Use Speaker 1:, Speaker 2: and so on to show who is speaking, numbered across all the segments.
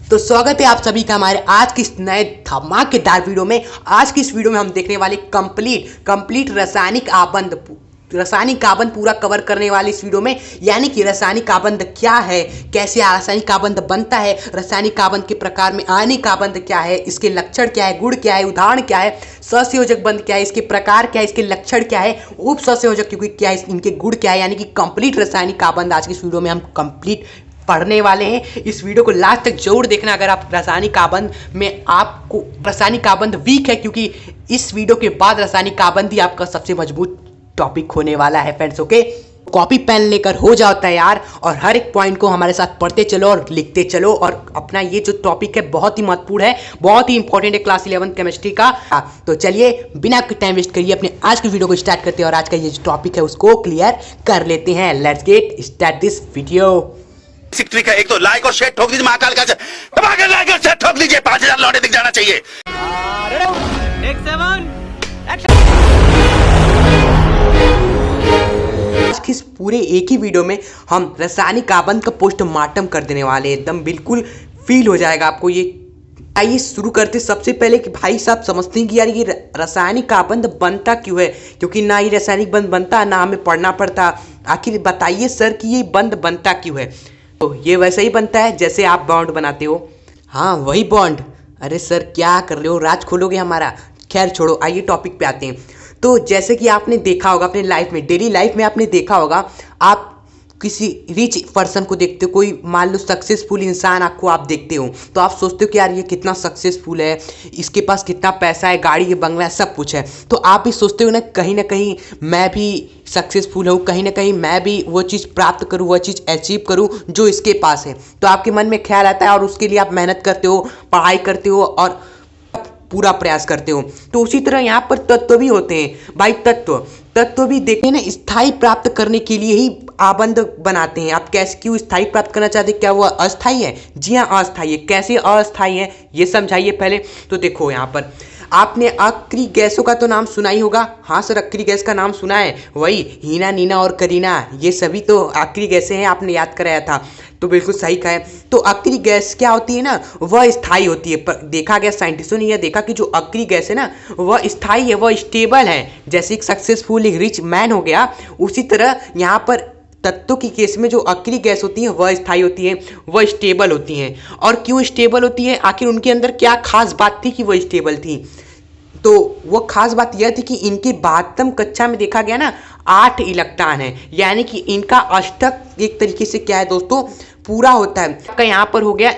Speaker 1: तो स्वागत है आप सभी का हमारे आज की इस नए धमाकेदार वीडियो में। आज की इस वीडियो में हम देखने वाले कंप्लीट रासायनिक आबंध पूरा कवर करने वाले इस वीडियो में, यानी कि रासायनिक आबंध क्या है, कैसे रासायनिक आबंध बनता है, रासायनिक आबंध के प्रकार में आणविक आबंध क्या है, इसके लक्षण क्या है, गुण क्या है, उदाहरण क्या है, सहसंयोजक बंध क्या है, इसके प्रकार क्या है, इसके लक्षण क्या है, उप सहसंयोजक क्योंकि क्या है, इनके गुण क्या है, यानी कि कंप्लीट रासायनिक आबंध आज की इस वीडियो में हम कंप्लीट पढ़ने वाले हैं। इस वीडियो को लास्ट तक जरूर देखना अगर आप रासायनिक आबंध में आपको रासायनिक आबंध वीक है, क्योंकि इस वीडियो के बाद रासायनिक आबंध ही आपका सबसे मजबूत टॉपिक होने वाला है फ्रेंड्स। ओके, कॉपी पेन लेकर हो जाओ तैयार और हर एक पॉइंट को हमारे साथ पढ़ते चलो और लिखते चलो। और अपना ये जो टॉपिक है बहुत ही महत्वपूर्ण है, बहुत ही इंपॉर्टेंट है क्लास 11 केमिस्ट्री का। तो चलिए बिना टाइम वेस्ट करिए अपने आज की वीडियो को स्टार्ट करते हैं और आज का ये जो टॉपिक है उसको क्लियर कर लेते हैं। Let's get start this video.
Speaker 2: Trick है, एक तो लाइक और शेयर ठोक दीजिए, महाकाल का दबाकर लाइक और शेयर ठोक दीजिए, 5000 लौटे दिख जाना चाहिए।
Speaker 1: आज की इस पूरे एक ही वीडियो में हम रासायनिक आबंध का पोस्टमार्टम कर देने वाले हैं, एकदम बिल्कुल फील हो जाएगा आपको ये। आइए शुरू करते सबसे पहले कि भाई साहब समझते हैं कि यार ये रासायनिक आबंध बनता क्यों है, क्योंकि ना ये रासायनिक बंध बनता ना हमें पढ़ना पड़ता। आखिर बताइए सर कि ये बंध बनता क्यों है। तो ये वैसे ही बनता है जैसे आप बॉन्ड बनाते हो। हाँ वही बॉन्ड। अरे सर क्या कर रहे हो, राज खोलोगे हमारा। खैर छोड़ो, आइए टॉपिक पे आते हैं। तो जैसे कि आपने देखा होगा अपने लाइफ में, डेली लाइफ में आपने देखा होगा, आप किसी रिच पर्सन को देखते हो, कोई मान लो सक्सेसफुल इंसान आपको आप देखते हो तो आप सोचते हो कि यार ये कितना सक्सेसफुल है, इसके पास कितना पैसा है, गाड़ी है, बंगला है, सब कुछ है। तो आप भी सोचते हो ना कहीं मैं भी सक्सेसफुल हूँ, कहीं ना कहीं मैं भी वो चीज़ प्राप्त करूँ, वो चीज़ अचीव करूँ जो इसके पास है। तो आपके मन में ख्याल आता है और उसके लिए आप मेहनत करते हो, पढ़ाई करते हो और पूरा प्रयास करते हो। तो उसी तरह यहाँ पर तत्व भी होते हैं भाई। तत्व भी देखते हैं ना, स्थायी प्राप्त करने के लिए ही आबंध बनाते हैं। आप कैसे क्यों स्थायी प्राप्त करना चाहते हैं, क्या वो अस्थायी है? जी हाँ अस्थायी है। कैसे अस्थायी है ये समझाइए पहले। तो देखो यहाँ पर आपने अक्रिय गैसों का तो नाम सुना ही होगा। हाँ सर अक्रिय गैस का नाम सुना है, वही हीना, नीना और करीना, ये सभी तो अक्रिय गैसें हैं, आपने याद कराया था। तो बिल्कुल सही कहा है। तो अक्रिय गैस क्या होती है ना, वह स्थायी होती है। पर देखा गया, साइंटिस्टों ने यह देखा कि जो अक्रिय गैस है ना वह स्थायी है, वह स्टेबल है। जैसे एक सक्सेसफुल एक रिच मैन हो गया, उसी तरह यहाँ पर तत्वों की केस में जो अक्रिय गैस होती है वह स्थायी होती है, वह स्टेबल होती हैं। और क्यों स्टेबल होती है, आखिर उनके अंदर क्या खास बात थी कि वह स्टेबल थी? तो वो खास बात यह थी कि इनकी 72 कक्षा में देखा गया ना 8 इलेक्ट्रॉन है, यानी कि इनका अष्टक एक तरीके से क्या है दोस्तों पूरा होता है। आपका यहाँ पर हो गया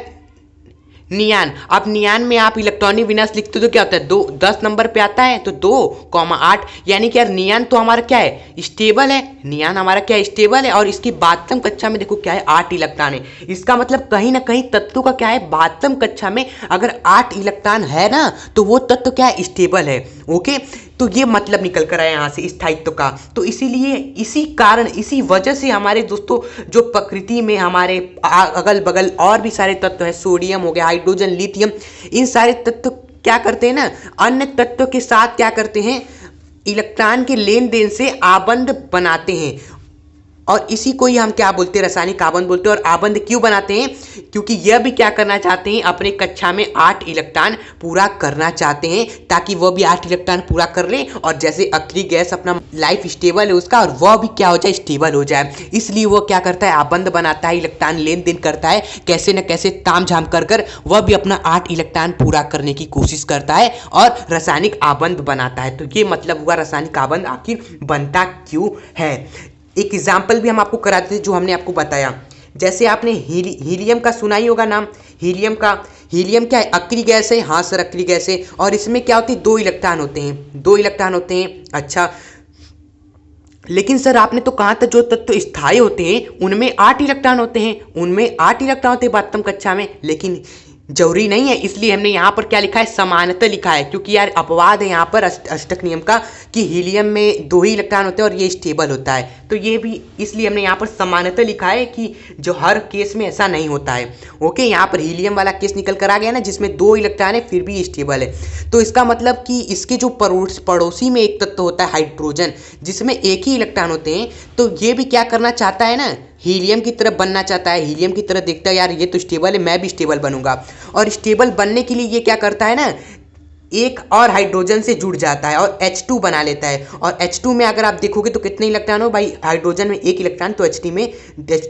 Speaker 1: नियान। अब नियान में आप इलेक्ट्रॉनिक विन्यास लिखते हो तो क्या होता है, 10 नंबर पे आता है तो 2,8, यानी कि यार नियान तो हमारा क्या है, स्टेबल है। नियान हमारा क्या है, स्टेबल है। और इसकी 72 कक्षा में देखो क्या है, 8 इलेक्ट्रॉन है। इसका मतलब कहीं ना कहीं तत्व का क्या है, 72 कक्षा में अगर 8 इलेक्ट्रॉन है ना तो वो तत्व क्या है, स्टेबल है। ओके, तो ये मतलब निकल कर आया यहाँ से स्थायित्व का। तो इसीलिए इसी कारण इसी वजह से हमारे दोस्तों जो प्रकृति में हमारे अगल बगल और भी सारे तत्व हैं, सोडियम हो गया, हाइड्रोजन, लिथियम, इन सारे तत्व क्या करते हैं ना, अन्य तत्व के साथ क्या करते हैं, इलेक्ट्रॉन के लेन देन से आबंध बनाते हैं। और इसी को ही हम क्या बोलते हैं, रासायनिक आबंध बोलते हैं। और आबंध क्यों बनाते हैं, क्योंकि यह भी क्या करना चाहते हैं, अपने कक्षा में 8 इलेक्ट्रॉन पूरा करना चाहते हैं, ताकि वह भी 8 इलेक्ट्रॉन पूरा कर ले। और जैसे अक्रिय गैस अपना लाइफ स्टेबल है उसका, और वह भी क्या हो जाए, स्टेबल हो जाए। इसलिए वो क्या करता है, आबंध बनाता है, इलेक्ट्रॉन लेन देन करता है, कैसे न कैसे ताम झाम कर वह भी अपना 8 इलेक्ट्रॉन पूरा करने की कोशिश करता है और रासायनिक आबंध बनाता है। तो ये मतलब हुआ रासायनिक आबंध आखिर बनता क्यों है। एक एग्जाम्पल भी हम आपको कराते थे जो हमने आपको बताया। जैसे आपने हीलियम का सुना ही होगा नाम, हीलियम क्या है, अक्रिय गैस है। हाँ सर अक्रिय गैस है। और इसमें क्या होती है, 2 इलेक्ट्रॉन होते हैं, 2 इलेक्ट्रॉन होते हैं। अच्छा, लेकिन सर आपने तो कहा था जो तत्व स्थायी होते हैं उनमें 8 इलेक्ट्रॉन होते हैं, उनमें 8 इलेक्ट्रॉन होते हैं 72 कक्षा में। लेकिन जरूरी नहीं है, इसलिए हमने यहाँ पर क्या लिखा है, समानता लिखा है। क्योंकि यार अपवाद है यहाँ पर अष्टक नियम का कि हीलियम में 2 ही इलेक्ट्रॉन होते हैं और ये स्टेबल होता है। तो ये भी इसलिए हमने यहाँ पर समानता लिखा है कि जो हर केस में ऐसा नहीं होता है। ओके, यहाँ पर हीलियम वाला केस निकल कर आ गया ना जिसमें 2 इलेक्ट्रॉन है फिर भी स्टेबल है। तो इसका मतलब कि इसके जो पड़ोसी में एक तत्व होता है हाइड्रोजन, जिसमें 1 ही इलेक्ट्रॉन होते हैं। तो ये भी क्या करना चाहता है ना, हीलियम की तरह बनना चाहता है, हीलियम की तरह देखता है यार ये तो स्टेबल है, मैं भी स्टेबल बनूंगा। और स्टेबल बनने के लिए ये क्या करता है ना, एक और हाइड्रोजन से जुड़ जाता है और H2 बना लेता है। और H2 में अगर आप देखोगे तो कितने इलेक्ट्रॉन हो भाई, हाइड्रोजन में एक इलेक्ट्रॉन, तो H2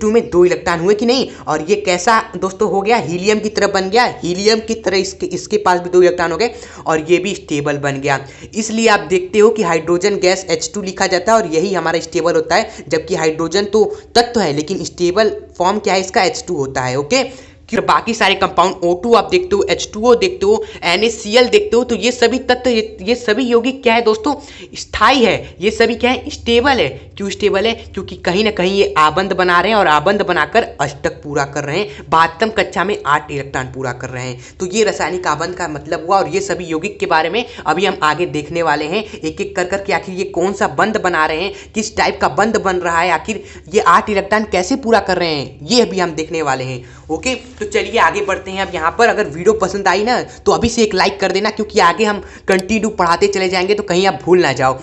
Speaker 1: में 2 इलेक्ट्रॉन हुए कि नहीं। और ये कैसा दोस्तों हो गया, हीलियम की तरह बन गया, हीलियम की तरह इसके पास भी 2 इलेक्ट्रॉन हो गए और ये भी स्टेबल बन गया। इसलिए आप देखते हो कि हाइड्रोजन गैस H2 लिखा जाता है और यही हमारा स्टेबल होता है, जबकि हाइड्रोजन तो तत्व है लेकिन स्टेबल फॉर्म क्या है इसका, H2 होता है। ओके, कि बाकी सारे कंपाउंड O2 आप देखते हो, H2O देखते हो, NaCl देखते हो, तो ये सभी तत्व, ये सभी यौगिक क्या है दोस्तों, स्थायी है। ये सभी क्या है, स्टेबल है। क्यों स्टेबल है, क्योंकि कहीं ना कहीं ये आबंध बना रहे हैं और आबंध बनाकर अष्टक पूरा कर रहे हैं, 72 कक्षा में 8 इलेक्ट्रॉन पूरा कर रहे हैं। तो ये रासायनिक आबंध का मतलब हुआ। और ये सभी यौगिक के बारे में अभी हम आगे देखने वाले हैं, एक एक कर कि आखिर ये कौन सा बंध बना रहे हैं, किस टाइप का बंध बन रहा है, आखिर ये 8 इलेक्ट्रॉन कैसे पूरा कर रहे हैं, ये अभी हम देखने वाले हैं। ओके, तो चलिए आगे बढ़ते हैं। अब यहाँ पर अगर वीडियो पसंद आई ना तो अभी से एक लाइक कर देना, क्योंकि आगे हम कंटिन्यू पढ़ाते चले जाएंगे तो कहीं आप भूल ना जाओ।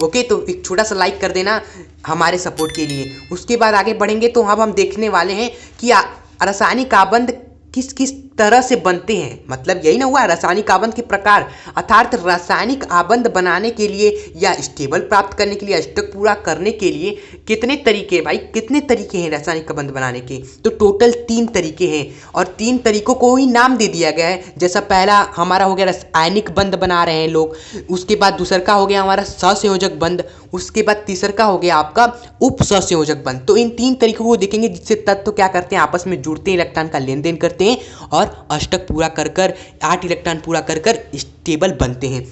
Speaker 1: ओके, तो एक छोटा सा लाइक कर देना हमारे सपोर्ट के लिए। उसके बाद आगे बढ़ेंगे तो अब हम देखने वाले हैं कि रासायनिक आबंध किस किस तरह से बनते हैं, मतलब यही ना हुआ रासायनिक आबंध के प्रकार, अर्थात रासायनिक आबंध बनाने के लिए या स्टेबल प्राप्त करने के लिए, अष्टक पूरा करने के लिए कितने तरीके, भाई कितने तरीके हैं रासायनिक आबंध बनाने के, तो टोटल 3 तरीके हैं और 3 तरीकों को ही नाम दे दिया गया है। जैसा पहला हमारा हो गया रासायनिक बंध बना रहे हैं लोग, उसके बाद दूसरा का हो गया हमारा सहसंयोजक बंध, उसके बाद तीसरा का हो गया आपका उप सहसंयोजक बंध। तो इन 3 तरीकों को देखेंगे जिससे तत्व क्या करते हैं, आपस में जुड़ते हैं, इलेक्ट्रॉन का लेन देन करते हैं और अष्टक पूरा कर 8 इलेक्ट्रॉन पूरा कर स्टेबल बनते हैं।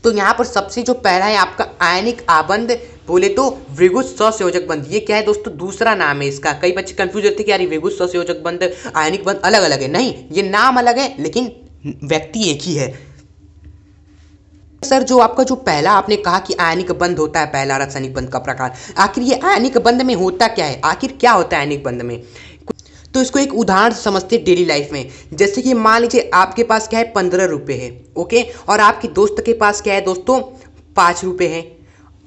Speaker 1: तो यहाँ पर सबसे जो पहला है आपका आयनिक आबंध, बोले तो द्विगुण सहसंयोजक बंध। ये क्या है दोस्तों, दूसरा नाम है इसका। कई बच्चे कंफ्यूज होते हैं कि यार द्विगुण सहसंयोजक बंध, आयनिक बंध अलग अलग है। नहीं, ये नाम अलग है लेकिन व्यक्ति एक ही है। सर, जो आपका जो पहला आपने कहा कि आयनिक बंध होता है, पहला रासायनिक बंध का प्रकार, आखिर ये आयनिक बंध में होता क्या है, आखिर क्या होता है आयनिक बंध में, तो इसको एक उदाहरण समझते हैं डेली लाइफ में। जैसे कि मान लीजिए आपके पास क्या है, 15 रुपये है, ओके, और आपके दोस्त के पास क्या है दोस्तों, 5 रुपये है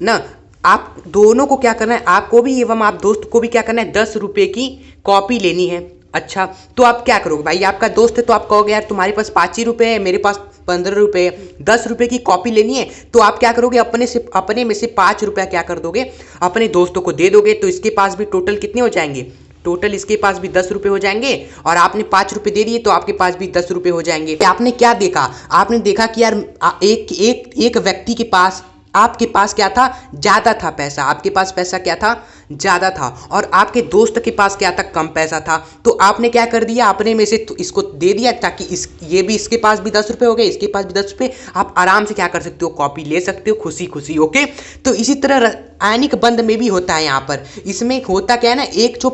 Speaker 1: ना। आप दोनों को क्या करना है, आपको भी एवं आप दोस्त को भी क्या करना है, 10 रुपये की कॉपी लेनी है। अच्छा, तो आप क्या करोगे भाई, आपका दोस्त है तो आप कहोगे यार तुम्हारे पास 5 ही रुपये है, मेरे पास 15 रुपये, 10 रुपये की कॉपी लेनी है। तो आप क्या करोगे, अपने में से 5 रुपया क्या कर दोगे, अपने दोस्तों को दे दोगे। तो इसके पास भी टोटल कितने हो जाएंगे, टोटल इसके पास भी 10 रुपये हो जाएंगे और आपने 5 रुपये दे दिए तो आपके पास भी 10 रुपये हो जाएंगे। आपने क्या देखा, आपने देखा कि यार एक व्यक्ति के पास, आपके पास क्या था, ज़्यादा था पैसा, आपके पास पैसा क्या था, ज़्यादा था, और आपके दोस्त के पास क्या था, कम पैसा था। तो आपने क्या कर दिया, अपने में से तो इसको दे दिया ताकि ये भी, इसके पास भी 10 रुपये हो गए, इसके पास भी 10 रुपये, आप आराम से क्या कर सकते हो, कॉपी ले सकते हो खुशी खुशी। ओके, तो इसी तरह आयनिक बंध में भी होता है। यहाँ पर इसमें होता क्या है ना, एक जो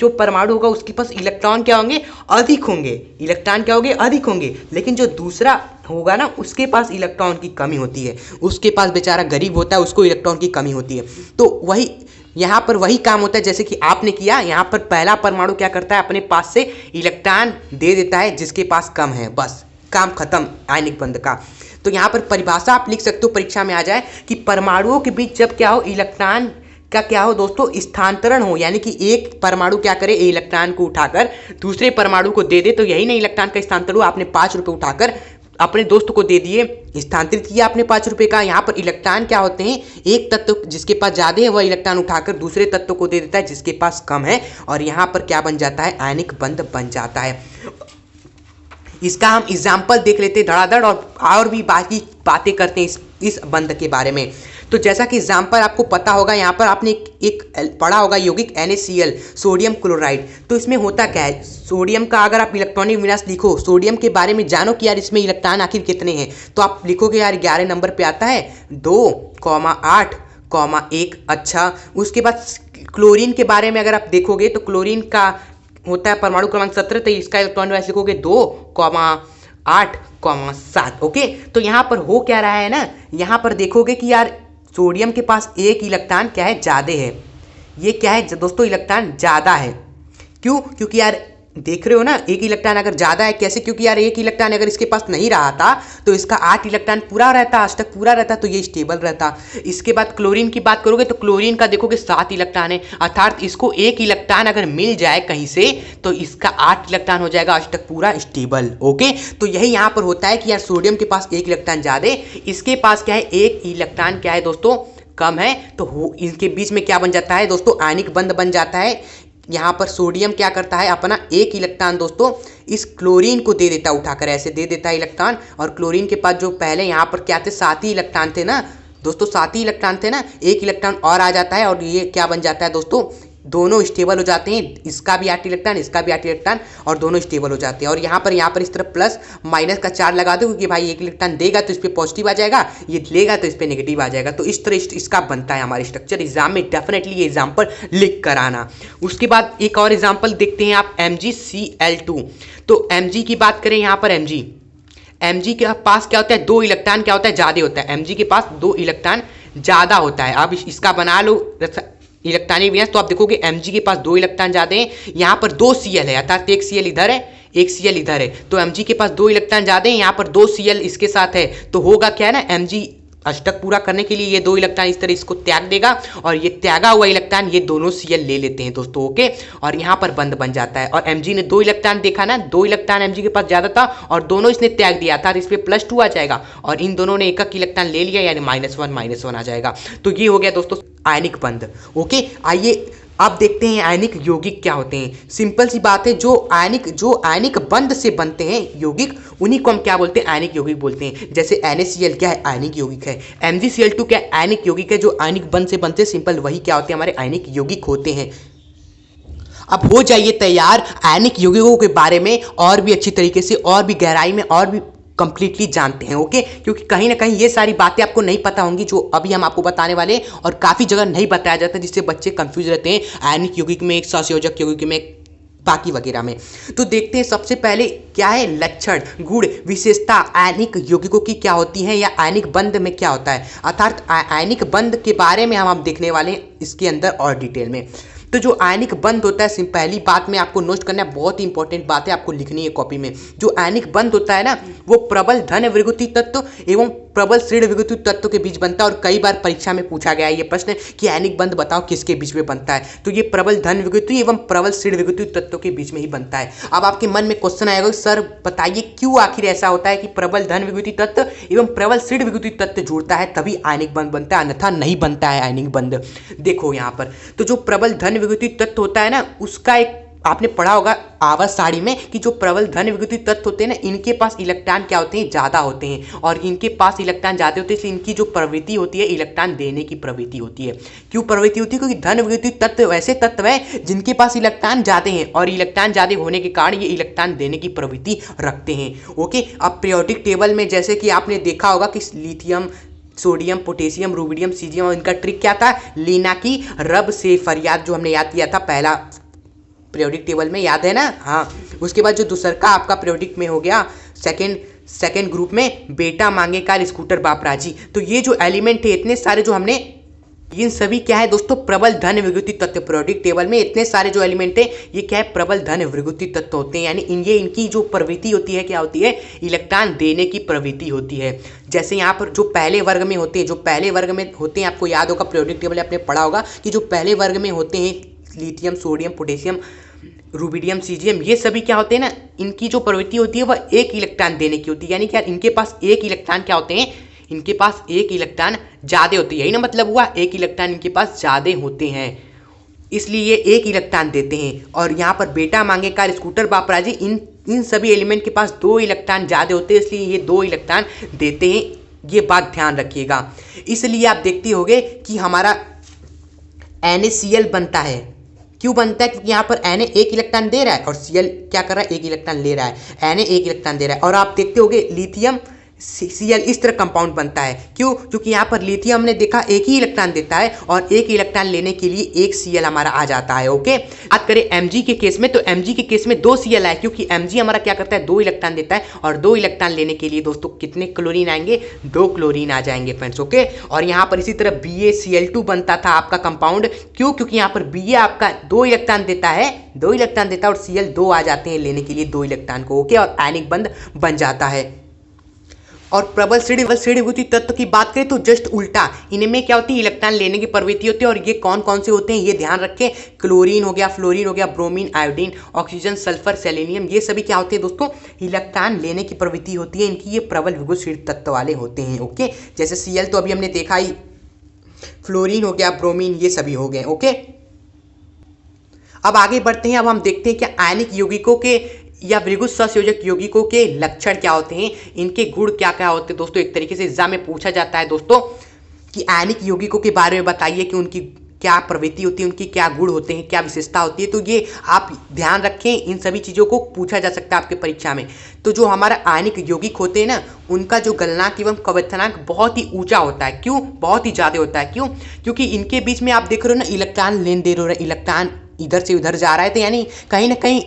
Speaker 1: परमाणु होगा उसके पास इलेक्ट्रॉन क्या होंगे, अधिक होंगे, इलेक्ट्रॉन क्या होंगे, अधिक होंगे। लेकिन जो दूसरा होगा ना उसके पास इलेक्ट्रॉन की कमी होती है, उसके पास बेचारा गरीब होता है, उसको इलेक्ट्रॉन की कमी होती है। तो वही यहाँ पर वही काम होता है जैसे कि आपने किया। यहाँ पर पहला परमाणु क्या करता है, अपने पास से इलेक्ट्रॉन दे देता है जिसके पास कम है, बस काम खत्म आयनिक बंध का। तो यहाँ पर परिभाषा आप लिख सकते हो, परीक्षा में आ जाए कि परमाणुओं के बीच जब क्या हो, इलेक्ट्रॉन का क्या हो दोस्तों, स्थानांतरण हो, यानी कि एक परमाणु क्या करे, इलेक्ट्रॉन को उठाकर दूसरे परमाणु को दे दे। तो यही नहीं इलेक्ट्रॉन का स्थानांतरण हुआ, आपने 5 रुपये उठाकर अपने दोस्त को दे दिए, स्थानांतरित किया आपने 5 रुपये का। यहाँ पर इलेक्ट्रॉन क्या होते हैं, एक तत्व जिसके पास ज़्यादा है वह इलेक्ट्रॉन उठाकर दूसरे तत्व को दे देता है जिसके पास कम है, और यहाँ पर क्या बन जाता है, आयनिक बंध बन जाता है। इसका हम एग्जाम्पल देख लेते हैं धड़ाधड़, और भी बाकी बातें करते हैं इस बंध के बारे में। तो जैसा कि एग्जाम्पल आपको पता होगा, यहाँ पर आपने एक पढ़ा होगा यौगिक NaCl, सोडियम क्लोराइड। तो इसमें होता क्या है, सोडियम का अगर आप इलेक्ट्रॉनिक विन्यास लिखो, सोडियम के बारे में जानो कि यार इसमें इलेक्ट्रॉन आखिर कितने हैं, तो आप लिखोगे यार 11 नंबर पे आता है 2,8,1। अच्छा, उसके बाद क्लोरीन के बारे में अगर आप देखोगे तो क्लोरीन का होता है परमाणु क्रमांक 17, तो इसका इलेक्ट्रॉन वाइज लिखोगे 2,8,7। ओके, तो यहाँ पर हो क्या रहा है ना, यहाँ पर देखोगे कि यार सोडियम के पास एक इलेक्ट्रॉन क्या है, ज़्यादा है। ये क्या है दोस्तों, इलेक्ट्रॉन ज़्यादा है। क्यों, क्योंकि यार देख रहे हो ना, एक इलेक्ट्रॉन अगर ज़्यादा है, कैसे? क्योंकि यार एक इलेक्ट्रॉन अगर इसके पास नहीं रहा था तो इसका 8 इलेक्ट्रॉन पूरा रहता, आज तक पूरा रहता, तो ये स्टेबल रहता। इसके बाद क्लोरीन की बात करोगे तो क्लोरीन का देखोगे 7 इलेक्ट्रॉन है, अर्थात इसको एक इलेक्ट्रॉन अगर मिल जाए कहीं से तो इसका 8 इलेक्ट्रॉन हो जाएगा आज तक पूरा स्टेबल। ओके, तो यही यहाँ पर होता है कि यार सोडियम के पास एक इलेक्ट्रॉन ज़्यादा, इसके पास क्या है, एक इलेक्ट्रॉन क्या है दोस्तों, कम है, तो इनके बीच में क्या बन जाता है दोस्तों, आयनिक बंध बन जाता है। यहाँ पर सोडियम क्या करता है, अपना एक इलेक्ट्रॉन दोस्तों इस क्लोरीन को दे देता, उठाकर ऐसे दे देता है इलेक्ट्रॉन, और क्लोरीन के पास जो पहले यहाँ पर क्या थे, 7 ही इलेक्ट्रॉन थे ना दोस्तों, 7 ही इलेक्ट्रॉन थे ना, एक इलेक्ट्रॉन और आ जाता है और ये क्या बन जाता है दोस्तों, दोनों स्टेबल हो जाते हैं, इसका भी 8 इलेक्ट्रॉन, इसका भी 8 इलेक्ट्रॉन, और दोनों स्टेबल हो जाते हैं। और यहाँ पर इस तरफ प्लस माइनस का चार्ज लगा दो, क्योंकि भाई एक इलेक्ट्रॉन देगा तो इस पर पॉजिटिव आ जाएगा, ये लेगा तो इस पर नेगेटिव आ जाएगा। तो इस तरह इसका बनता है हमारा स्ट्रक्चर। एग्जाम में डेफिनेटली ये एग्जाम्पल लिख कर आना। उसके बाद एक और एग्जाम्पल देखते हैं आप, MgCl2। तो Mg की बात करें, यहाँ पर Mg के पास क्या होता है, 2 इलेक्ट्रॉन क्या होता है, ज़्यादा होता है। Mg के पास 2 इलेक्ट्रॉन ज़्यादा होता है। अब इसका बना लो इलेक्ट्रॉनिक विन्यास, तो आप देखोगे Mg के पास 2 इलेक्ट्रॉन ज़्यादा हैं, यहाँ पर 2 Cl है, अर्थात एक Cl इधर है, एक Cl इधर है, तो Mg के पास 2 इलेक्ट्रॉन ज़्यादा हैं, यहाँ पर 2 Cl इसके साथ है, तो होगा क्या है ना, Mg अष्टक पूरा करने के लिए ये 2 इलेक्ट्रॉन इस तरह इसको त्याग देगा, और ये त्यागा हुआ इलेक्ट्रॉन ये दोनों Cl ले लेते हैं दोस्तों। ओके, और यहाँ पर बंध बन जाता है। और Mg ने 2 इलेक्ट्रॉन देखा ना, 2 इलेक्ट्रॉन Mg के पास ज़्यादा था और दोनों इसने त्याग दिया था, इस पर +2 आ जाएगा, और इन दोनों ने एक इलेक्ट्रॉन ले लिया, यानी -1 आ जाएगा। तो ये हो गया दोस्तों आयनिक बंध। ओके, आइए अब देखते हैं आयनिक यौगिक क्या होते हैं। सिंपल सी बात है, जो आयनिक बंध से बनते हैं यौगिक, उन्हीं को हम क्या बोलते हैं, आयनिक यौगिक बोलते हैं। जैसे NaCl क्या है, आयनिक यौगिक है। MgCl2 क्या है, आयनिक यौगिक है। जो आयनिक बंध से बनते हैं, सिंपल वही क्या होते हैं, हमारे आयनिक यौगिक होते हैं। अब हो जाइए तैयार आयनिक यौगिकों के बारे में और भी अच्छी तरीके से, और भी गहराई में, और भी कंप्लीटली जानते हैं। ओके, क्योंकि कहीं ना कहीं ये सारी बातें आपको नहीं पता होंगी जो अभी हम आपको बताने वाले हैं, और काफ़ी जगह नहीं बताया जाता, जिससे बच्चे कंफ्यूज रहते हैं आयनिक यौगिक में, एक सहसंयोजक यौगिक में, बाकी वगैरह में। तो देखते हैं सबसे पहले क्या है लक्षण, गुण, विशेषता आयनिक यौगिकों की क्या होती है, या आयनिक बंध में क्या होता है, अर्थात आयनिक बंध के बारे में हम देखने वाले हैं इसके अंदर और डिटेल में। तो जो आयनिक बंध होता है, पहली बात में आपको नोट करना है, बहुत ही इंपॉर्टेंट बात है, आपको लिखनी है कॉपी में। जो आयनिक बंध होता है ना, वो प्रबल धन विकृति तत्व एवं प्रबल ऋण विकृति तत्व के बीच बनता है। और कई बार परीक्षा में पूछा गया है ये प्रश्न कि आयनिक बंध बताओ किसके बीच में बनता है, तो ये प्रबल धन विकृति एवं प्रबल ऋण विकृति तत्व के बीच में ही बनता है। अब आपके मन में क्वेश्चन आएगा, सर बताइए क्यों आखिर ऐसा होता है कि प्रबल धन विकृति तत्व एवं प्रबल ऋण विकृति तत्व जुड़ता है तभी आयनिक बंध बनता है, अन्यथा नहीं बनता है आयनिक बंध। देखो यहाँ पर, तो जो प्रबल धन विकृति तत्व होता है ना, उसका एक आपने पढ़ा होगा आवर्त सारणी में कि जो प्रबल धन विकृति तत्व होते हैं ना, इनके पास इलेक्ट्रॉन क्या होते हैं, ज़्यादा होते हैं, और इनके पास इलेक्ट्रॉन ज़्यादा होते हैं, इसलिए इनकी जो प्रवृत्ति होती है इलेक्ट्रॉन देने की प्रवृत्ति होती है। क्यों प्रवृत्ति होती है, क्योंकि धन विकृति तत्व ऐसे तत्व है जिनके पास इलेक्ट्रॉन ज़्यादा हैं, और इलेक्ट्रॉन ज़्यादा होने के कारण ये इलेक्ट्रॉन देने की प्रवृत्ति रखते हैं। ओके, अब पीरियोडिक टेबल में जैसे कि आपने देखा होगा कि lithium, sodium, potassium, rubidium, caesium, और इनका ट्रिक क्या था, लीना की रब से फरियाद, जो हमने याद किया था पहला पीरियोडिक टेबल में, याद है ना। हाँ, उसके बाद जो दूसरा का आपका पीरियोडिक में हो गया सेकेंड ग्रुप में, बेटा मांगे कार स्कूटर बापराजी। तो ये जो एलिमेंट है इतने सारे जो हमने, इन सभी क्या है दोस्तों, प्रबल धन विकृति तत्व। पीरियोडिक टेबल में इतने सारे जो एलिमेंट है ये क्या है, प्रबल धन विकृति तत्व होते हैं, यानी इनकी जो प्रवृत्ति होती है क्या होती है, इलेक्ट्रॉन देने की प्रवृत्ति होती है। जैसे यहाँ पर जो पहले वर्ग में होते हैं, आपको याद होगा पीरियोडिक टेबल आपने पढ़ा होगा कि जो पहले वर्ग में होते हैं, lithium, sodium, potassium, rubidium, caesium, ये सभी क्या होते हैं ना, इनकी जो प्रवृत्ति होती है वह एक इलेक्ट्रॉन देने की होती है, यानी क्या इनके पास एक इलेक्ट्रॉन क्या होते हैं, इनके पास एक इलेक्ट्रॉन ज़्यादा होती है। यही ना मतलब हुआ, एक इलेक्ट्रॉन इनके पास ज़्यादा होते हैं, इसलिए ये एक इलेक्ट्रॉन देते हैं। और यहाँ पर बेटा मांगे कार स्कूटर बापराजी, इन सभी एलिमेंट के पास 2 इलेक्ट्रॉन ज़्यादा होते हैं, इसलिए ये 2 इलेक्ट्रॉन देते हैं। ये बात ध्यान रखिएगा। इसलिए आप देखते होंगे कि हमारा NaCl बनता है, क्यों बनता है, क्योंकि यहाँ पर Na एक इलेक्ट्रॉन दे रहा है और Cl क्या कर रहा है, एक इलेक्ट्रॉन ले रहा है। Na एक इलेक्ट्रॉन दे रहा है। और आप देखते होंगे लिथियम Cl इस तरह कंपाउंड बनता है। क्यों? क्योंकि यहाँ पर लिथियम हमने देखा एक ही इलेक्ट्रॉन देता है और एक इलेक्ट्रॉन लेने के लिए एक Cl हमारा आ जाता है। ओके, बात करें Mg के केस में, तो Mg के केस में 2 Cl है, क्योंकि Mg हमारा क्या करता है 2 इलेक्ट्रॉन देता है और 2 इलेक्ट्रॉन लेने के लिए दोस्तों कितने क्लोरीन आएंगे? 2 क्लोरीन आ जाएंगे फ्रेंड्स। ओके, और यहाँ पर इसी तरह BaCl2 बनता था आपका कंपाउंड। क्यों? क्योंकि यहाँ पर Ba आपका 2 इलेक्ट्रॉन देता है, 2 इलेक्ट्रॉन देता है और Cl 2 आ जाते हैं लेने के लिए 2 इलेक्ट्रॉन को। ओके, और आयनिक बंध बन जाता है। और प्रबल श्रेणीभूति तत्व की बात करें तो जस्ट उल्टा, इनमें क्या होती है? इलेक्ट्रॉन लेने की प्रवृत्ति होती है। और ये कौन कौन से होते हैं ये ध्यान रखें, क्लोरीन हो गया, फ्लोरीन हो गया, bromine, iodine, oxygen, sulphur, selenium, ये सभी क्या होते हैं दोस्तों? इलेक्ट्रॉन लेने की प्रवृत्ति होती है इनकी, ये प्रबल विद्युत श्रेणी तत्व वाले होते हैं। ओके, जैसे Cl तो अभी हमने देखा ही, फ्लोरीन हो गया, ब्रोमीन, ये सभी हो गए। ओके, अब आगे बढ़ते हैं। अब हम देखते हैं कि आयनिक यौगिकों के या विद्युत सहसंयोजक यौगिकों के लक्षण क्या होते हैं, इनके गुण क्या क्या होते हैं दोस्तों। एक तरीके से एग्जाम में पूछा जाता है दोस्तों कि आयनिक यौगिकों के बारे में बताइए कि उनकी क्या प्रवृत्ति होती है, उनकी क्या गुण होते हैं, क्या विशेषता होती है। तो ये आप ध्यान रखें, इन सभी चीज़ों को पूछा जा सकता है आपके परीक्षा में। तो जो हमारा आयनिक यौगिक होते हैं ना, उनका जो गलनांक एवं क्वथनांक बहुत ही ऊंचा होता है। क्यों? बहुत ही ज़्यादा होता है। क्यों? क्योंकि इनके बीच में आप देख रहे हो ना, इलेक्ट्रॉन लेन देन हो रहा है, इलेक्ट्रॉन इधर से उधर जा रहा है, तो यानी कहीं ना कहीं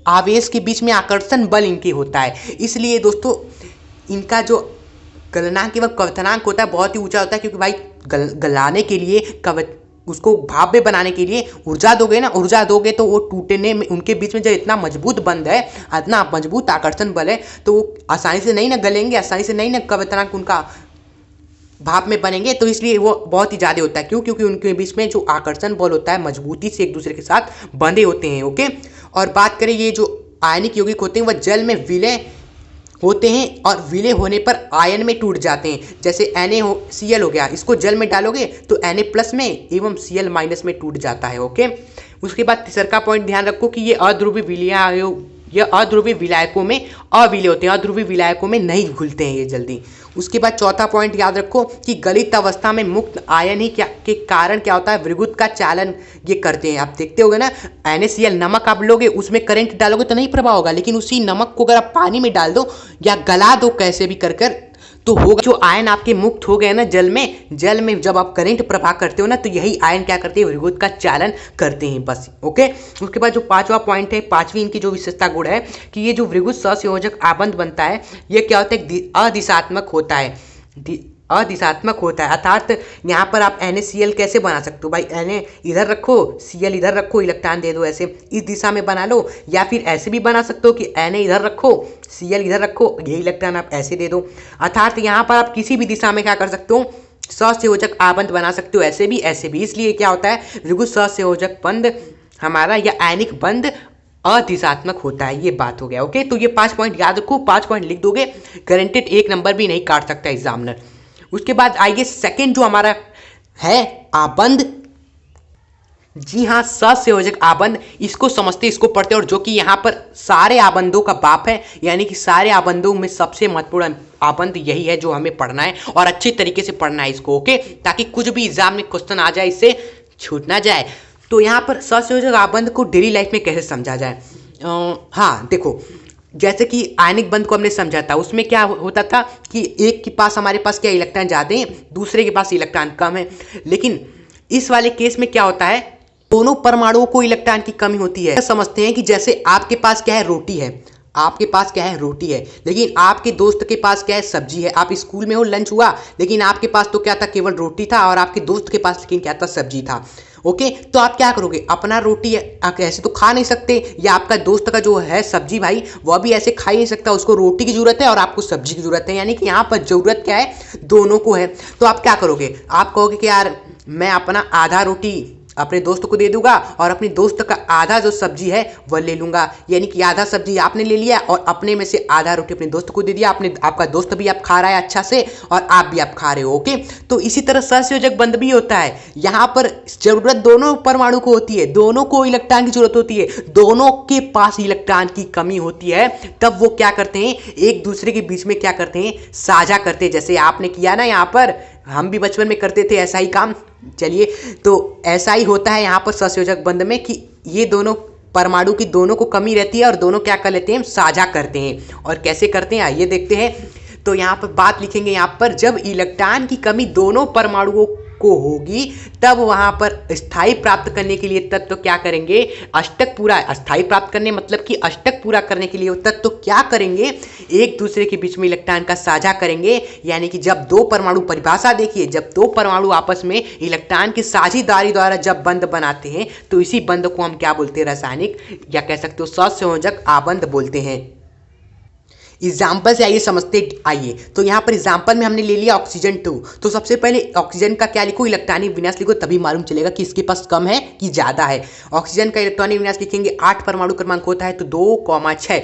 Speaker 1: आवेश के बीच में आकर्षण बल इनके होता है। इसलिए दोस्तों इनका जो गलनांक एवं क्वथनांक होता है बहुत ही ऊंचा होता है। क्योंकि भाई गलाने के लिए उसको भाप में बनाने के लिए ऊर्जा दोगे ना, ऊर्जा दोगे तो वो टूटने में, उनके बीच में जब इतना मजबूत बंध है, इतना मजबूत आकर्षण बल है, तो वो आसानी से नहीं ना गलेंगे, आसानी से नहीं ना क्वथनांक उनका भाप में बनेंगे। तो इसलिए वो बहुत ही ज़्यादा होता है। क्यों? क्योंकि उनके बीच में जो आकर्षण बल होता है मजबूती से एक दूसरे के साथ बंधे होते हैं। ओके, और बात करें ये जो आयनिक यौगिक होते हैं वह जल में विलय होते हैं और विलय होने पर आयन में टूट जाते हैं। जैसे NaCl हो गया, इसको जल में डालोगे तो Na+ में एवं Cl- में टूट जाता है। ओके, उसके बाद तीसरा पॉइंट ध्यान रखो कि ये अध्रुवीय विलायकों में अविलय होते हैं, अध्रुवीय विलायकों में नहीं घुलते हैं ये जल्दी। उसके बाद चौथा पॉइंट याद रखो कि गलित अवस्था में मुक्त आयन ही के कारण क्या होता है? विद्युत का चालन ये करते हैं। आप देखते होगे ना, NaCl नमक आप लोगे, उसमें करंट डालोगे तो नहीं प्रभाव होगा, लेकिन उसी नमक को अगर आप पानी में डाल दो या गला दो कैसे भी कर तो होगा। जो आयन आपके मुक्त हो गए ना जल में जब आप करंट प्रवाह करते हो ना, तो यही आयन क्या करते हैं? विद्युत का चालन करते हैं बस। ओके, उसके बाद जो पांचवा पॉइंट है, पांचवी इनकी जो विशेषता गुण है कि ये जो विद्युत सहसंयोजक आबंध बनता है ये क्या होता है? अदिशात्मक होता है, अदिशात्मक होता है। अर्थात यहाँ पर आप NaCl कैसे बना सकते हो? भाई Na इधर रखो, Cl इधर रखो, इलेक्ट्रॉन दे दो, ऐसे इस दिशा में बना लो। या फिर ऐसे भी बना सकते हो कि Na इधर रखो, Cl इधर रखो, ये इलेक्ट्रॉन आप ऐसे दे दो। अर्थात यहाँ पर आप किसी भी दिशा में क्या कर सकते हो? सहसंयोजक आबंध बना सकते हो, ऐसे भी ऐसे भी। इसलिए क्या होता है? विद्युत सहसंयोजक बंध हमारा या आयनिक बंध अदिशात्मक होता है। ये बात हो गया। ओके, तो ये 5 पॉइंट याद रखो, 5 पॉइंट लिख दोगे, गारंटेड 1 नंबर भी नहीं काट सकता एग्जामिनर। उसके बाद आइए सेकंड जो हमारा है आबंध। जी हाँ, सहसंयोजक आबंध, इसको समझते, इसको पढ़ते, और जो कि यहाँ पर सारे आबंधों का बाप है, यानी कि सारे आबंधों में सबसे महत्वपूर्ण आबंध यही है जो हमें पढ़ना है और अच्छे तरीके से पढ़ना है इसको। ओके, ताकि कुछ भी एग्जाम में क्वेश्चन आ जाए, इससे छूट ना जाए। तो यहाँ पर सहसंयोजक आबंध को डेली लाइफ में कैसे समझा जाए? हाँ देखो, जैसे कि आयनिक बंध को हमने समझा था, उसमें क्या होता था कि एक के पास हमारे पास क्या इलेक्ट्रॉन ज़्यादा हैं, दूसरे के पास इलेक्ट्रॉन कम है। लेकिन इस वाले केस में क्या होता है? दोनों परमाणुओं को इलेक्ट्रॉन की कमी होती है। समझते हैं कि जैसे आपके पास क्या है? रोटी है, आपके पास क्या है? रोटी है, लेकिन आपके दोस्त के पास क्या है? सब्जी है। आप स्कूल में हो, लंच हुआ, लेकिन आपके पास तो क्या था? केवल रोटी था, और आपके दोस्त के पास लेकिन क्या था? सब्जी था। ओके, तो आप क्या करोगे? अपना रोटी ऐसे तो खा नहीं सकते, या आपका दोस्त का जो है सब्जी भाई वह भी ऐसे खा ही नहीं सकता, उसको रोटी की जरूरत है और आपको सब्जी की जरूरत है। यानी कि यहाँ पर जरूरत क्या है? दोनों को है। तो आप क्या करोगे? आप कहोगे कि यार मैं अपना आधा रोटी अपने दोस्त को दे दूंगा और अपने दोस्त का आधा जो सब्जी है वह ले लूंगा। यानी कि आधा सब्जी आपने ले लिया और अपने में से आधा रोटी अपने दोस्त को दे दिया। आपका दोस्त भी आप खा रहा है अच्छा से और आप भी आप खा रहे हो। ओके, तो इसी तरह सहसंयोजक बंध भी होता है। यहाँ पर जरूरत दोनों परमाणु को होती है, दोनों को इलेक्ट्रॉन की जरूरत होती है, दोनों के पास इलेक्ट्रॉन की कमी होती है, तब वो क्या करते हैं? एक दूसरे के बीच में क्या करते हैं? साझा करते हैं। जैसे आपने किया ना, यहाँ पर हम भी बचपन में करते थे ऐसा ही काम। चलिए, तो ऐसा ही होता है यहाँ पर सहसंयोजक बंध में कि ये दोनों परमाणु की दोनों को कमी रहती है और दोनों क्या कर लेते हैं? साझा करते हैं। और कैसे करते हैं आइए देखते हैं। तो यहाँ पर बात लिखेंगे, यहाँ पर जब इलेक्ट्रॉन की कमी दोनों परमाणुओं को होगी तब वहां पर स्थायी प्राप्त करने के लिए तत्व क्या करेंगे, अष्टक पूरा, स्थायी प्राप्त करने मतलब कि अष्टक पूरा करने के लिए तत्व क्या करेंगे, एक दूसरे के बीच में इलेक्ट्रॉन का साझा करेंगे। यानी कि जब दो परमाणु, परिभाषा देखिए, जब दो परमाणु आपस में इलेक्ट्रॉन की साझेदारी द्वारा जब बंध बनाते हैं तो इसी बंध को हम क्या बोलते हैं, रासायनिक या कह सकते हो सहसंयोजक आबंध बोलते हैं। एग्जाम्पल से आइए समझते आइए। तो यहाँ पर एग्जाम्पल में हमने ले लिया ऑक्सीजन 2। तो सबसे पहले ऑक्सीजन का क्या लिखो, इलेक्ट्रॉनिक विन्यास लिखो, तभी मालूम चलेगा कि इसके पास कम है कि ज़्यादा है। ऑक्सीजन का इलेक्ट्रॉनिक विन्यास लिखेंगे, 8 परमाणु क्रमांक होता है तो 2,6।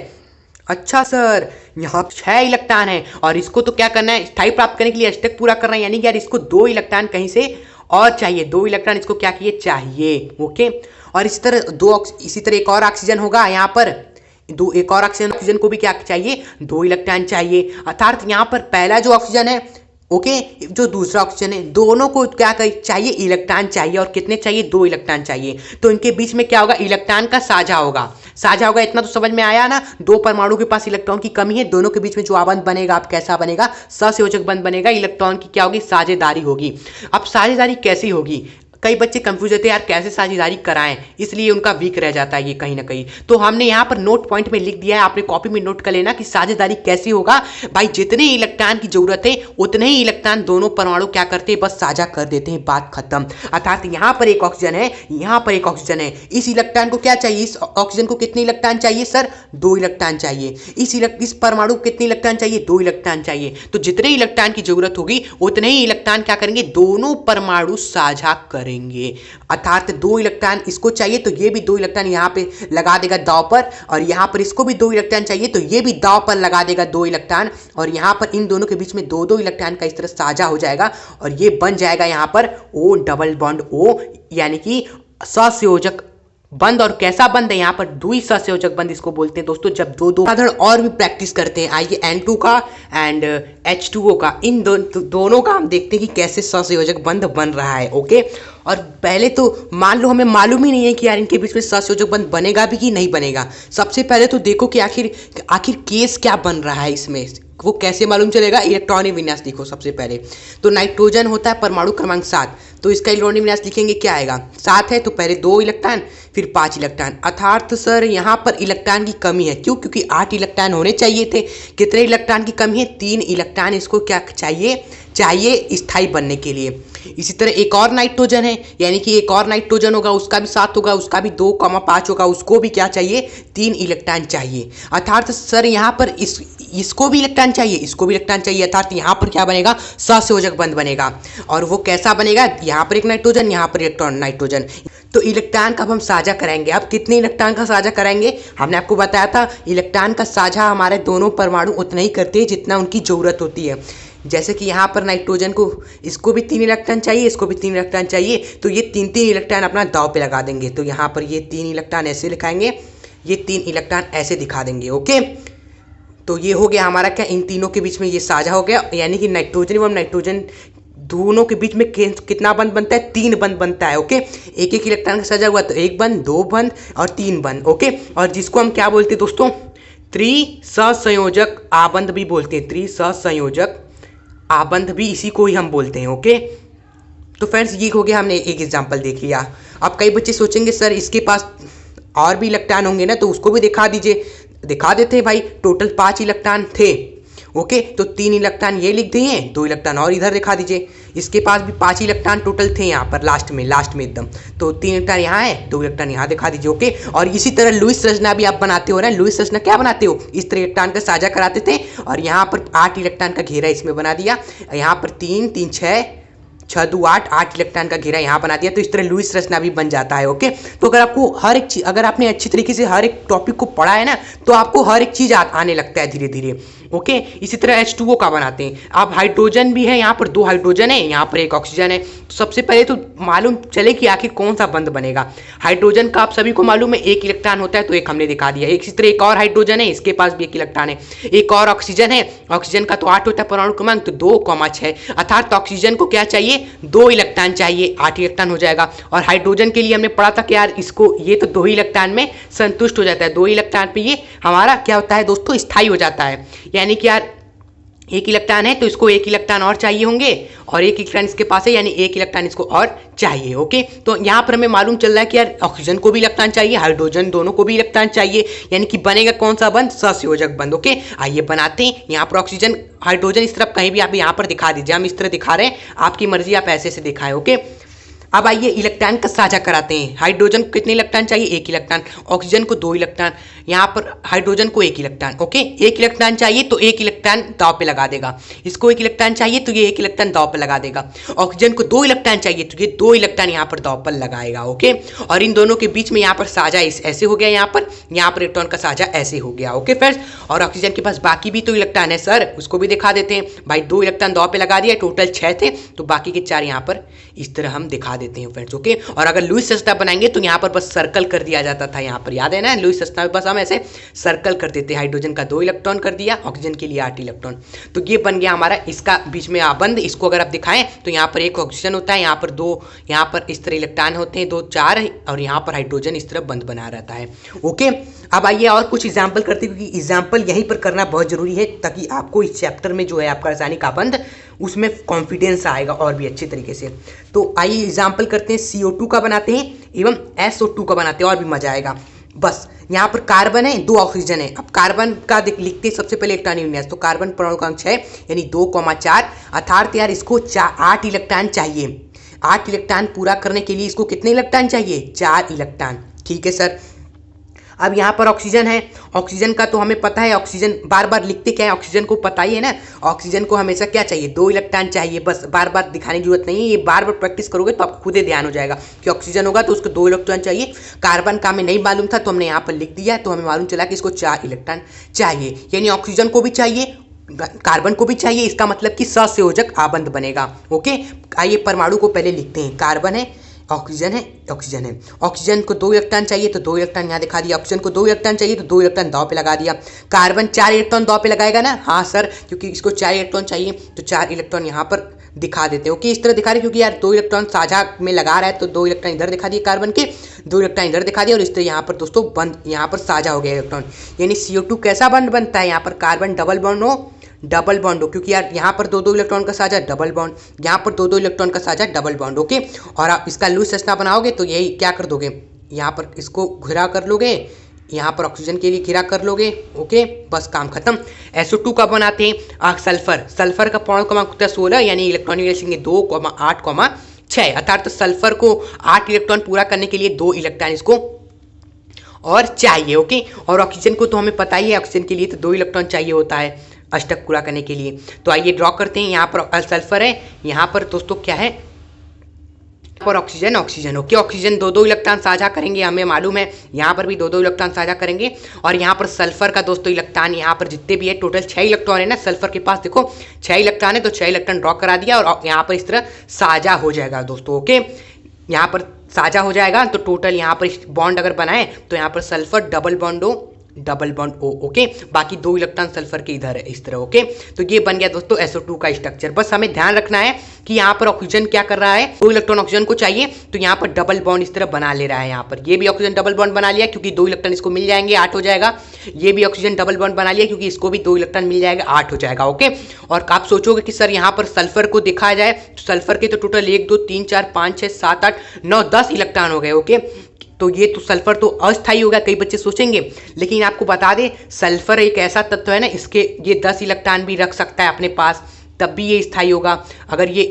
Speaker 1: अच्छा सर, यहाँ 6 इलेक्ट्रॉन है और इसको तो क्या करना है, स्थायी प्राप्त करने के लिए अष्टक पूरा करना है। यानी कि यार इसको 2 इलेक्ट्रॉन कहीं से और चाहिए, 2 इलेक्ट्रॉन इसको क्या किए, चाहिए। ओके, और इसी तरह एक और ऑक्सीजन होगा, यहाँ पर एक और ऑक्सीजन को भी क्या चाहिए, 2 इलेक्ट्रॉन चाहिए। अर्थात यहाँ पर पहला जो ऑक्सीजन है, ओके, जो दूसरा ऑक्सीजन है, दोनों को क्या चाहिए, इलेक्ट्रॉन चाहिए। और कितने चाहिए, 2 इलेक्ट्रॉन चाहिए। तो इनके बीच में क्या होगा, इलेक्ट्रॉन का साझा होगा। इतना तो समझ में आया ना। 2 परमाणु के पास इलेक्ट्रॉन की कमी है, दोनों के बीच में जो आबंध बनेगा आप कैसा बनेगा, सहसंयोजक बंध बनेगा। इलेक्ट्रॉन की क्या होगी, साझेदारी होगी। अब साझेदारी कैसी होगी, कई बच्चे कंफ्यूज होते हैं यार कैसे साझेदारी कराएं, इसलिए उनका वीक रह जाता है ये कहीं ना कहीं। तो हमने यहाँ पर नोट पॉइंट में लिख दिया है, आपने कॉपी में नोट कर लेना कि साझेदारी कैसे होगा। भाई जितने इलेक्ट्रॉन की जरूरत है उतने ही इलेक्ट्रॉन दोनों परमाणु क्या करते हैं, बस साझा कर देते हैं, बात खत्म। अर्थात यहाँ पर एक ऑक्सीजन है, यहाँ पर एक ऑक्सीजन है, इस इलेक्ट्रॉन को क्या चाहिए, इस ऑक्सीजन को कितने इलेक्ट्रॉन चाहिए सर, 2 इलेक्ट्रॉन चाहिए। इस परमाणु को कितने इलेक्ट्रॉन चाहिए, 2 इलेक्ट्रॉन चाहिए। तो जितने इलेक्ट्रॉन की जरूरत होगी उतने ही इलेक्ट्रॉन क्या करेंगे, दोनों परमाणु साझा करेंगे। अर्थात 2 इलेक्ट्रॉन इसको चाहिए तो ये भी 2 इलेक्ट्रॉन यहाँ पे लगा देगा दांव पर, और यहाँ पर इसको भी 2 इलेक्ट्रॉन चाहिए तो ये भी दांव पर लगा देगा 2 इलेक्ट्रॉन, और यहाँ पर इन दोनों के बीच में 2-2 इलेक्ट्रॉन का इस तरह साझा हो जाएगा और ये बन जाएगा यहाँ पर O डबल बॉन्ड O, यानी कि सहसंयोजक बंद। और कैसा बंद है, यहाँ पर द्वि सहसंयोजक बंद इसको बोलते हैं दोस्तों। जब दो उदाहरण और भी प्रैक्टिस करते हैं, आइए N2 का एंड H2O का, इन दोनों का हम देखते हैं कि कैसे सहसंयोजक बंध बन रहा है। ओके, और पहले तो मान लो हमें मालूम ही नहीं है कि यार इनके बीच में सहसंयोजक बंध बनेगा भी कि नहीं बनेगा। सबसे पहले तो देखो कि आखिर केस क्या बन रहा है इसमें, वो कैसे मालूम चलेगा, इलेक्ट्रॉनिक विन्यास लिखो सबसे पहले। तो नाइट्रोजन होता है परमाणु क्रमांक 7, तो इसका इलेक्ट्रॉनिक विन्यास लिखेंगे, क्या आएगा, 7 है तो पहले 2 इलेक्ट्रॉन फिर 5 इलेक्ट्रॉन। अर्थात सर यहाँ पर इलेक्ट्रॉन की कमी है, क्यों, क्योंकि 8 इलेक्ट्रॉन होने चाहिए थे। कितने इलेक्ट्रॉन की कमी है, 3 इलेक्ट्रॉन इसको क्या चाहिए स्थायी बनने के लिए। इसी तरह एक और नाइट्रोजन है, यानी कि एक और नाइट्रोजन होगा, उसका भी 7 होगा, उसका भी 2,5 होगा, उसको भी क्या चाहिए, 3 इलेक्ट्रॉन चाहिए। अर्थात सर यहाँ पर इसको भी इलेक्ट्रॉन चाहिए, इसको भी इलेक्ट्रॉन चाहिए। अर्थात यहाँ पर क्या बनेगा, सहसंयोजक बंध बनेगा। और वो कैसा बनेगा, यहाँ पर एक नाइट्रोजन, यहाँ पर इलेक्ट्रॉन नाइट्रोजन। तो इलेक्ट्रॉन का हम साझा कराएंगे। अब कितने इलेक्ट्रॉन का साझा कराएंगे, हमने आपको बताया था इलेक्ट्रॉन का साझा हमारे दोनों परमाणु उतना ही करते हैं जितना उनकी जरूरत होती है। जैसे कि यहाँ पर नाइट्रोजन को, इसको भी 3 इलेक्ट्रॉन चाहिए, इसको भी 3 इलेक्ट्रॉन चाहिए, तो ये 3 इलेक्ट्रॉन अपना दांव पे लगा देंगे। तो यहाँ पर ये 3 इलेक्ट्रॉन ऐसे लिखाएंगे, ये 3 इलेक्ट्रॉन ऐसे दिखा देंगे। ओके, तो ये हो गया हमारा क्या, इन तीनों के बीच में ये साझा हो गया। यानी कि नाइट्रोजन एवं नाइट्रोजन दोनों के बीच में कितना बंध बनता है, 3 बंध बनता है। ओके, एक इलेक्ट्रॉन का साझा हुआ तो 1 बंध, 2 बंध और 3 बंध। ओके, और जिसको हम क्या बोलते हैं दोस्तों, त्रिसहसंयोजक आबंध भी बोलते हैं। त्रिसहसंयोजक आबंध भी इसी को ही हम बोलते हैं। ओके, तो फ्रेंड्स ये हो गया, हमने एक एग्जांपल देख लिया। अब कई बच्चे सोचेंगे सर इसके पास और भी इलेक्ट्रॉन होंगे ना, तो उसको भी दिखा दीजिए। दिखा देते हैं भाई, टोटल 5 इलेक्ट्रॉन थे। ओके, तो 3 इलेक्ट्रॉन ये लिख दिए, 2 इलेक्ट्रॉन और इधर दिखा दीजिए। इसके पास भी 5 इलेक्ट्रॉन टोटल थे यहाँ पर लास्ट में एकदम। तो 3 इलेक्ट्रॉन यहाँ है, 2 इलेक्ट्रॉन यहाँ दिखा दीजिए। ओके, और इसी तरह लुईस संरचना भी आप बनाते हो ना। लुईस संरचना क्या बनाते हो, इस तरह इलेक्ट्रॉन का साझा कराते थे और यहाँ पर 8 इलेक्ट्रॉन का घेरा इसमें बना दिया। यहाँ पर 3 3 6 2 8 इलेक्ट्रॉन का घेरा यहाँ बना दिया। तो इस तरह लुईस संरचना भी बन जाता है। ओके, तो अगर आपको हर एक चीज, अगर आपने अच्छी तरीके से हर एक टॉपिक को पढ़ा है ना, तो आपको हर एक चीज आने लगता है धीरे धीरे। ओके, इसी तरह H2O का बनाते हैं। अब हाइड्रोजन भी है, यहाँ पर 2 हाइड्रोजन है, यहाँ पर 1 ऑक्सीजन है। तो सबसे पहले तो मालूम चले कि आखिर कौन सा बंध बनेगा। हाइड्रोजन का आप सभी को मालूम है 1 इलेक्ट्रॉन होता है, तो 1 हमने दिखा दिया। इसी तरह एक और हाइड्रोजन है, इसके पास भी 1 इलेक्ट्रॉन है। एक और ऑक्सीजन है, ऑक्सीजन का तो 8 होता है परमाणु क्रमांक, तो 2,6। अर्थात ऑक्सीजन को क्या चाहिए, 2 इलेक्ट्रॉन चाहिए, 8 इलेक्ट्रॉन हो जाएगा। और हाइड्रोजन के लिए हमने पढ़ा था कि यार इसको, ये तो 2 इलेक्ट्रॉन में संतुष्ट हो जाता है, 2 इलेक्ट्रॉन पे ये हमारा क्या होता है दोस्तों, स्थायी हो जाता है। यानी कि यार एक इलेक्ट्रॉन है तो इसको एक इलेक्ट्रॉन और चाहिए होंगे, और एक इलेक्ट्रॉन इसके पास है यानी एक इलेक्ट्रॉन इसको और चाहिए। ओके, तो यहाँ पर हमें मालूम चल रहा है कि यार ऑक्सीजन को भी इलेक्ट्रॉन चाहिए, हाइड्रोजन दोनों को भी इलेक्ट्रॉन चाहिए, यानी कि बनेगा कौन सा बंध, सहसंयोजक बंध। ओके, आइए बनाते हैं। यहाँ पर ऑक्सीजन हाइड्रोजन इस तरफ कहीं भी आप यहाँ पर दिखा दीजिए, हम इस तरह दिखा रहे हैं, आपकी मर्जी, आप ऐसे से दिखाएं। ओके, अब आइए इलेक्ट्रॉन का साझा कराते हैं। हाइड्रोजन को कितने इलेक्ट्रॉन चाहिए, एक इलेक्ट्रॉन, ऑक्सीजन को 2 इलेक्ट्रॉन, यहाँ पर हाइड्रोजन को 1 इलेक्ट्रॉन। ओके, 1 इलेक्ट्रॉन चाहिए तो 1 इलेक्ट्रॉन दांव पे लगा देगा, इसको 1 इलेक्ट्रॉन चाहिए तो ये 1 इलेक्ट्रॉन दांव पे लगा देगा, ऑक्सीजन को 2 इलेक्ट्रॉन चाहिए तो ये 2 इलेक्ट्रॉन यहाँ पर दांव पर लगाएगा। ओके, और इन दोनों के बीच में यहाँ पर साझा ऐसे हो गया, यहाँ पर इलेक्ट्रॉन का साझा ऐसे हो गया। ओके फ्रेंड्स, और ऑक्सीजन के पास बाकी भी तो इलेक्ट्रॉन है सर, उसको भी दिखा देते हैं भाई। 2 इलेक्ट्रॉन दांव पे लगा दिया, टोटल 6 थे, तो बाकी के 4 यहाँ पर इस तरह हम दिखा देते हैं फ्रेंड्स। ओके, और अगर लुईस सस्ता बनाएंगे तो यहाँ पर बस सर्कल कर दिया जाता था, यहाँ पर याद है ना, लुईस सस्ता में बस हम ऐसे सर्कल कर देते, हाइड्रोजन का 2 इलेक्ट्रॉन कर दिया, ऑक्सीजन के लिए 8 इलेक्ट्रॉन, तो ये बन गया हमारा इसका बीच में आबंध। इसको अगर आप दिखाएं तो यहाँ पर एक ऑक्सीजन होता है, यहाँ पर 2, यहाँ पर इस तरह इलेक्ट्रॉन होते हैं 2 4, और यहाँ पर हाइड्रोजन इस तरह बंध बना रहता है। ओके, अब आइए और कुछ एग्जाम्पल करते हैं, क्योंकि एग्जाम्पल यहीं पर करना बहुत जरूरी है, ताकि आपको इस चैप्टर में जो है आपका रासायनिक आबंध उसमें कॉन्फिडेंस आएगा और भी अच्छे तरीके से। तो आइए एग्जाम्पल करते हैं, CO2 का बनाते हैं एवं SO2 का बनाते हैं, और भी मजा आएगा। बस यहाँ पर कार्बन है, 2 ऑक्सीजन है। अब कार्बन का लिखते हैं सबसे पहले इलेक्ट्रॉन विन्यास, तो कार्बन परमाणु क्रमांक 6 यानी 2,4, अर्थात यार इसको 8 इलेक्ट्रॉन चाहिए। 8 इलेक्ट्रॉन पूरा करने के लिए इसको कितने इलेक्ट्रॉन चाहिए, 4 इलेक्ट्रॉन। ठीक है सर। अब यहाँ पर ऑक्सीजन है, ऑक्सीजन का तो हमें पता है, ऑक्सीजन बार बार लिखते क्या है, ऑक्सीजन को पता ही है ना, ऑक्सीजन को हमेशा क्या चाहिए, 2 इलेक्ट्रॉन चाहिए, बस बार बार दिखाने की जरूरत नहीं है, ये बार बार प्रैक्टिस करोगे तो आपको खुद ही ध्यान हो जाएगा कि ऑक्सीजन होगा तो उसको 2 इलेक्ट्रॉन चाहिए। कार्बन का हमें नहीं मालूम था तो हमने यहाँ पर लिख दिया, तो हमें मालूम चला कि इसको 4 इलेक्ट्रॉन चाहिए, यानी ऑक्सीजन को भी चाहिए, कार्बन को भी चाहिए, इसका मतलब कि सहसंयोजक आबंध बनेगा। ओके, आइए परमाणु को पहले लिखते हैं, कार्बन है, ऑक्सीजन है, ऑक्सीजन है, ऑक्सीजन को 2 इलेक्ट्रॉन चाहिए तो 2 इलेक्ट्रॉन यहाँ दिखा दिया, ऑक्सीजन को 2 इलेक्ट्रॉन चाहिए तो 2 इलेक्ट्रॉन दांव पे लगा दिया, कार्बन 4 इलेक्ट्रॉन दांव पे लगाएगा ना, हाँ सर, क्योंकि इसको 4 इलेक्ट्रॉन चाहिए तो 4 इलेक्ट्रॉन यहाँ पर दिखा देते हैं। ओके, इस तरह दिखा रहे क्योंकि यार 2 इलेक्ट्रॉन साझा में लगा रहा है, तो 2 इलेक्ट्रॉन इधर दिखा दिए कार्बन के, 2 इलेक्ट्रॉन इधर दिखा दिया, और इस तरह यहाँ पर दोस्तों बंद, यहाँ पर साझा हो गया इलेक्ट्रॉन, यानी CO2 कैसा बंध बनता है, यहाँ पर कार्बन डबल बॉन्ड हो, क्योंकि यार यहाँ पर 2 इलेक्ट्रॉन का साझा डबल बॉन्ड, यहाँ पर 2 इलेक्ट्रॉन का साझा डबल बॉन्ड। ओके, और आप इसका लुईस सस्ता बनाओगे तो यही क्या कर दोगे, यहाँ पर इसको घिरा कर लोगे, यहाँ पर ऑक्सीजन के लिए घिरा कर लोगे। ओके, बस काम खत्म। SO2 का बनाते हैं, सल्फर का परमाणु क्रमांक होता है 16, यानी इलेक्ट्रॉन लिखेंगे 2,8,6, अर्थात सल्फर को 8 इलेक्ट्रॉन पूरा करने के लिए 2 इलेक्ट्रॉन इसको और चाहिए। ओके, और ऑक्सीजन को तो हमें पता ही है, ऑक्सीजन के लिए तो 2 इलेक्ट्रॉन चाहिए होता है अष्टक पूरा करने के लिए। तो आइए ड्रॉ करते हैं, यहाँ पर सल्फर है, यहाँ पर दोस्तों क्या है, पर ऑक्सीजन। ओके, ऑक्सीजन 2 इलेक्ट्रॉन साझा करेंगे, हमें मालूम है, यहाँ पर भी 2 इलेक्ट्रॉन साझा करेंगे, और यहाँ पर सल्फर का दोस्तों इलेक्ट्रॉन यहाँ पर जितने भी है टोटल 6 इलेक्ट्रॉन है ना, सल्फर के पास देखो 6 इलेक्ट्रॉन है, तो 6 इलेक्ट्रॉन ड्रॉ करा दिया, और यहाँ पर इस तरह साझा हो जाएगा दोस्तों। ओके, यहाँ पर साझा हो जाएगा, तो टोटल यहाँ पर बॉन्ड अगर बनाए तो यहाँ पर sulphur double bond O। Okay, बाकी 2 इलेक्ट्रॉन सल्फर के इधर है इस तरह। ओके, तो ये बन गया दोस्तों SO2 का स्ट्रक्चर। बस हमें ध्यान रखना है कि यहाँ पर ऑक्सीजन क्या कर रहा है, 2 इलेक्ट्रॉन ऑक्सीजन को चाहिए तो यहाँ पर डबल बॉन्ड इस तरह बना ले रहा है, यहाँ पर ये भी ऑक्सीजन डबल बॉन्ड बना लिया क्योंकि 2 इलेक्ट्रॉन इसको मिल जाएंगे, 8 हो जाएगा, ये भी ऑक्सीजन डबल बॉन्ड बना लिया क्योंकि इसको भी 2 इलेक्ट्रॉन मिल जाएगा, 8 हो जाएगा। ओके, और आप सोचोगे कि सर यहाँ पर सल्फर को दिखाया जाए तो सल्फर के तो टोटल 1 2 3 4 5 6 7 8 9 10 इलेक्ट्रॉन हो गए। ओके, तो ये तो सल्फर तो अस्थायी होगा, कई बच्चे सोचेंगे, लेकिन आपको बता दें सल्फर एक ऐसा तत्व है ना, इसके ये 10 इलेक्ट्रॉन भी रख सकता है अपने पास, तब भी ये स्थायी होगा। अगर ये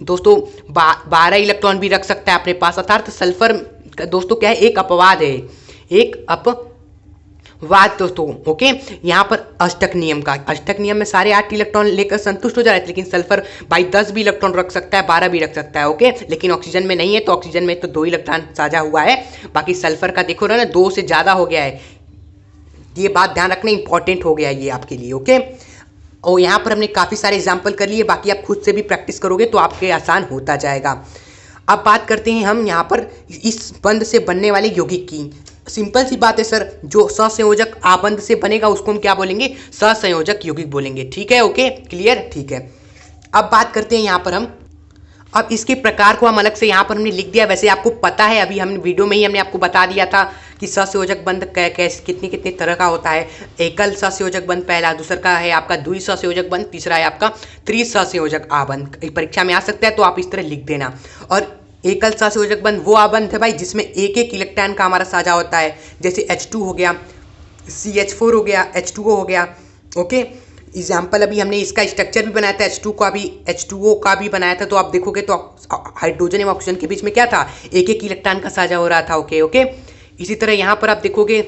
Speaker 1: दोस्तों 12 इलेक्ट्रॉन भी रख सकता है अपने पास, अर्थात सल्फर दोस्तों क्या है, एक अपवाद है, एक अपवाद दोस्तों। ओके, यहाँ पर अष्टक नियम में सारे 8 इलेक्ट्रॉन लेकर संतुष्ट हो जा रहे थे, लेकिन सल्फर भाई 10 भी इलेक्ट्रॉन रख सकता है, 12 भी रख सकता है। ओके, लेकिन ऑक्सीजन में नहीं है, तो ऑक्सीजन में तो 2 इलेक्ट्रॉन साझा हुआ है, बाकी सल्फर का देखो ना 2 से ज़्यादा हो गया है, ये बात ध्यान रखना इंपॉर्टेंट हो गया ये आपके लिए। ओके, और यहाँ पर हमने काफ़ी सारे एग्जाम्पल कर लिए, बाकी आप खुद से भी प्रैक्टिस करोगे तो आपके आसान होता जाएगा। अब बात करते हैं हम यहाँ पर इस बंध से बनने वाले यौगिक की। सिंपल सी बात है सर, जो सहसंयोजक आबंध से बनेगा उसको हम क्या बोलेंगे, सहसंयोजक यौगिक बोलेंगे। ठीक है, ओके, क्लियर, ठीक है। अब बात करते हैं यहाँ पर हम, अब इसके प्रकार को हम अलग से यहाँ पर हमने लिख दिया, वैसे आपको पता है, अभी हम वीडियो में ही हमने आपको बता दिया था कि सहसंयोजक बंध कैसे कितनी कितनी तरह का होता है। एकल सहसंयोजक बंध पहला, दूसरा का है आपका द्विसहसंयोजक बंध, तीसरा है आपका त्रिसहसंयोजक आबंध। परीक्षा में आ सकता है तो आप इस तरह लिख देना। और एकल सहसंयोजक बंध वो आबंध है भाई जिसमें एक एक इलेक्ट्रॉन का हमारा साझा होता है, जैसे H2 हो गया, CH4 हो गया, H2O हो गया। ओके, एग्जाम्पल अभी हमने इसका स्ट्रक्चर भी बनाया था, H2O का भी बनाया था। तो आप देखोगे तो हाइड्रोजन एवं ऑक्सीजन के बीच में क्या था, एक एक इलेक्ट्रॉन का साझा हो रहा था। ओके, इसी तरह यहाँ पर आप देखोगे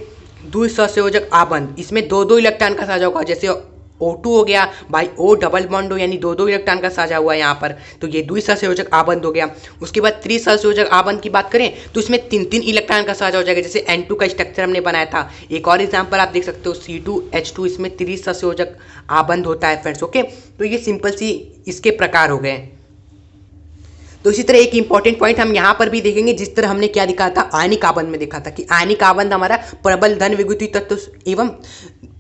Speaker 1: द्विसहसंयोजक आबंध, इसमें दो दो इलेक्ट्रॉन का साझा होगा, जैसे O2 हो गया भाई, O डबल बॉन्ड हो, यानी दो दो इलेक्ट्रॉन का साझा हुआ है यहाँ पर, तो ये द्विसहसंयोजक आबंध हो गया। उसके बाद त्रिसहसंयोजक आबंध की बात करें तो इसमें तीन तीन इलेक्ट्रॉन का साझा हो जाएगा, जैसे N2 का स्ट्रक्चर हमने बनाया था। एक और एग्जांपल आप देख सकते हो C2H2, इसमें त्रिसहसंयोजक आबंध होता है फ्रेंड्स। ओके, तो ये सिंपल सी इसके प्रकार हो गए। तो इसी तरह एक इंपॉर्टेंट पॉइंट हम यहाँ पर भी देखेंगे, जिस तरह हमने क्या दिखा था आयनिक आबंध में, देखा था कि आयनिक आबंध हमारा प्रबल धन विद्युतीय तत्व एवं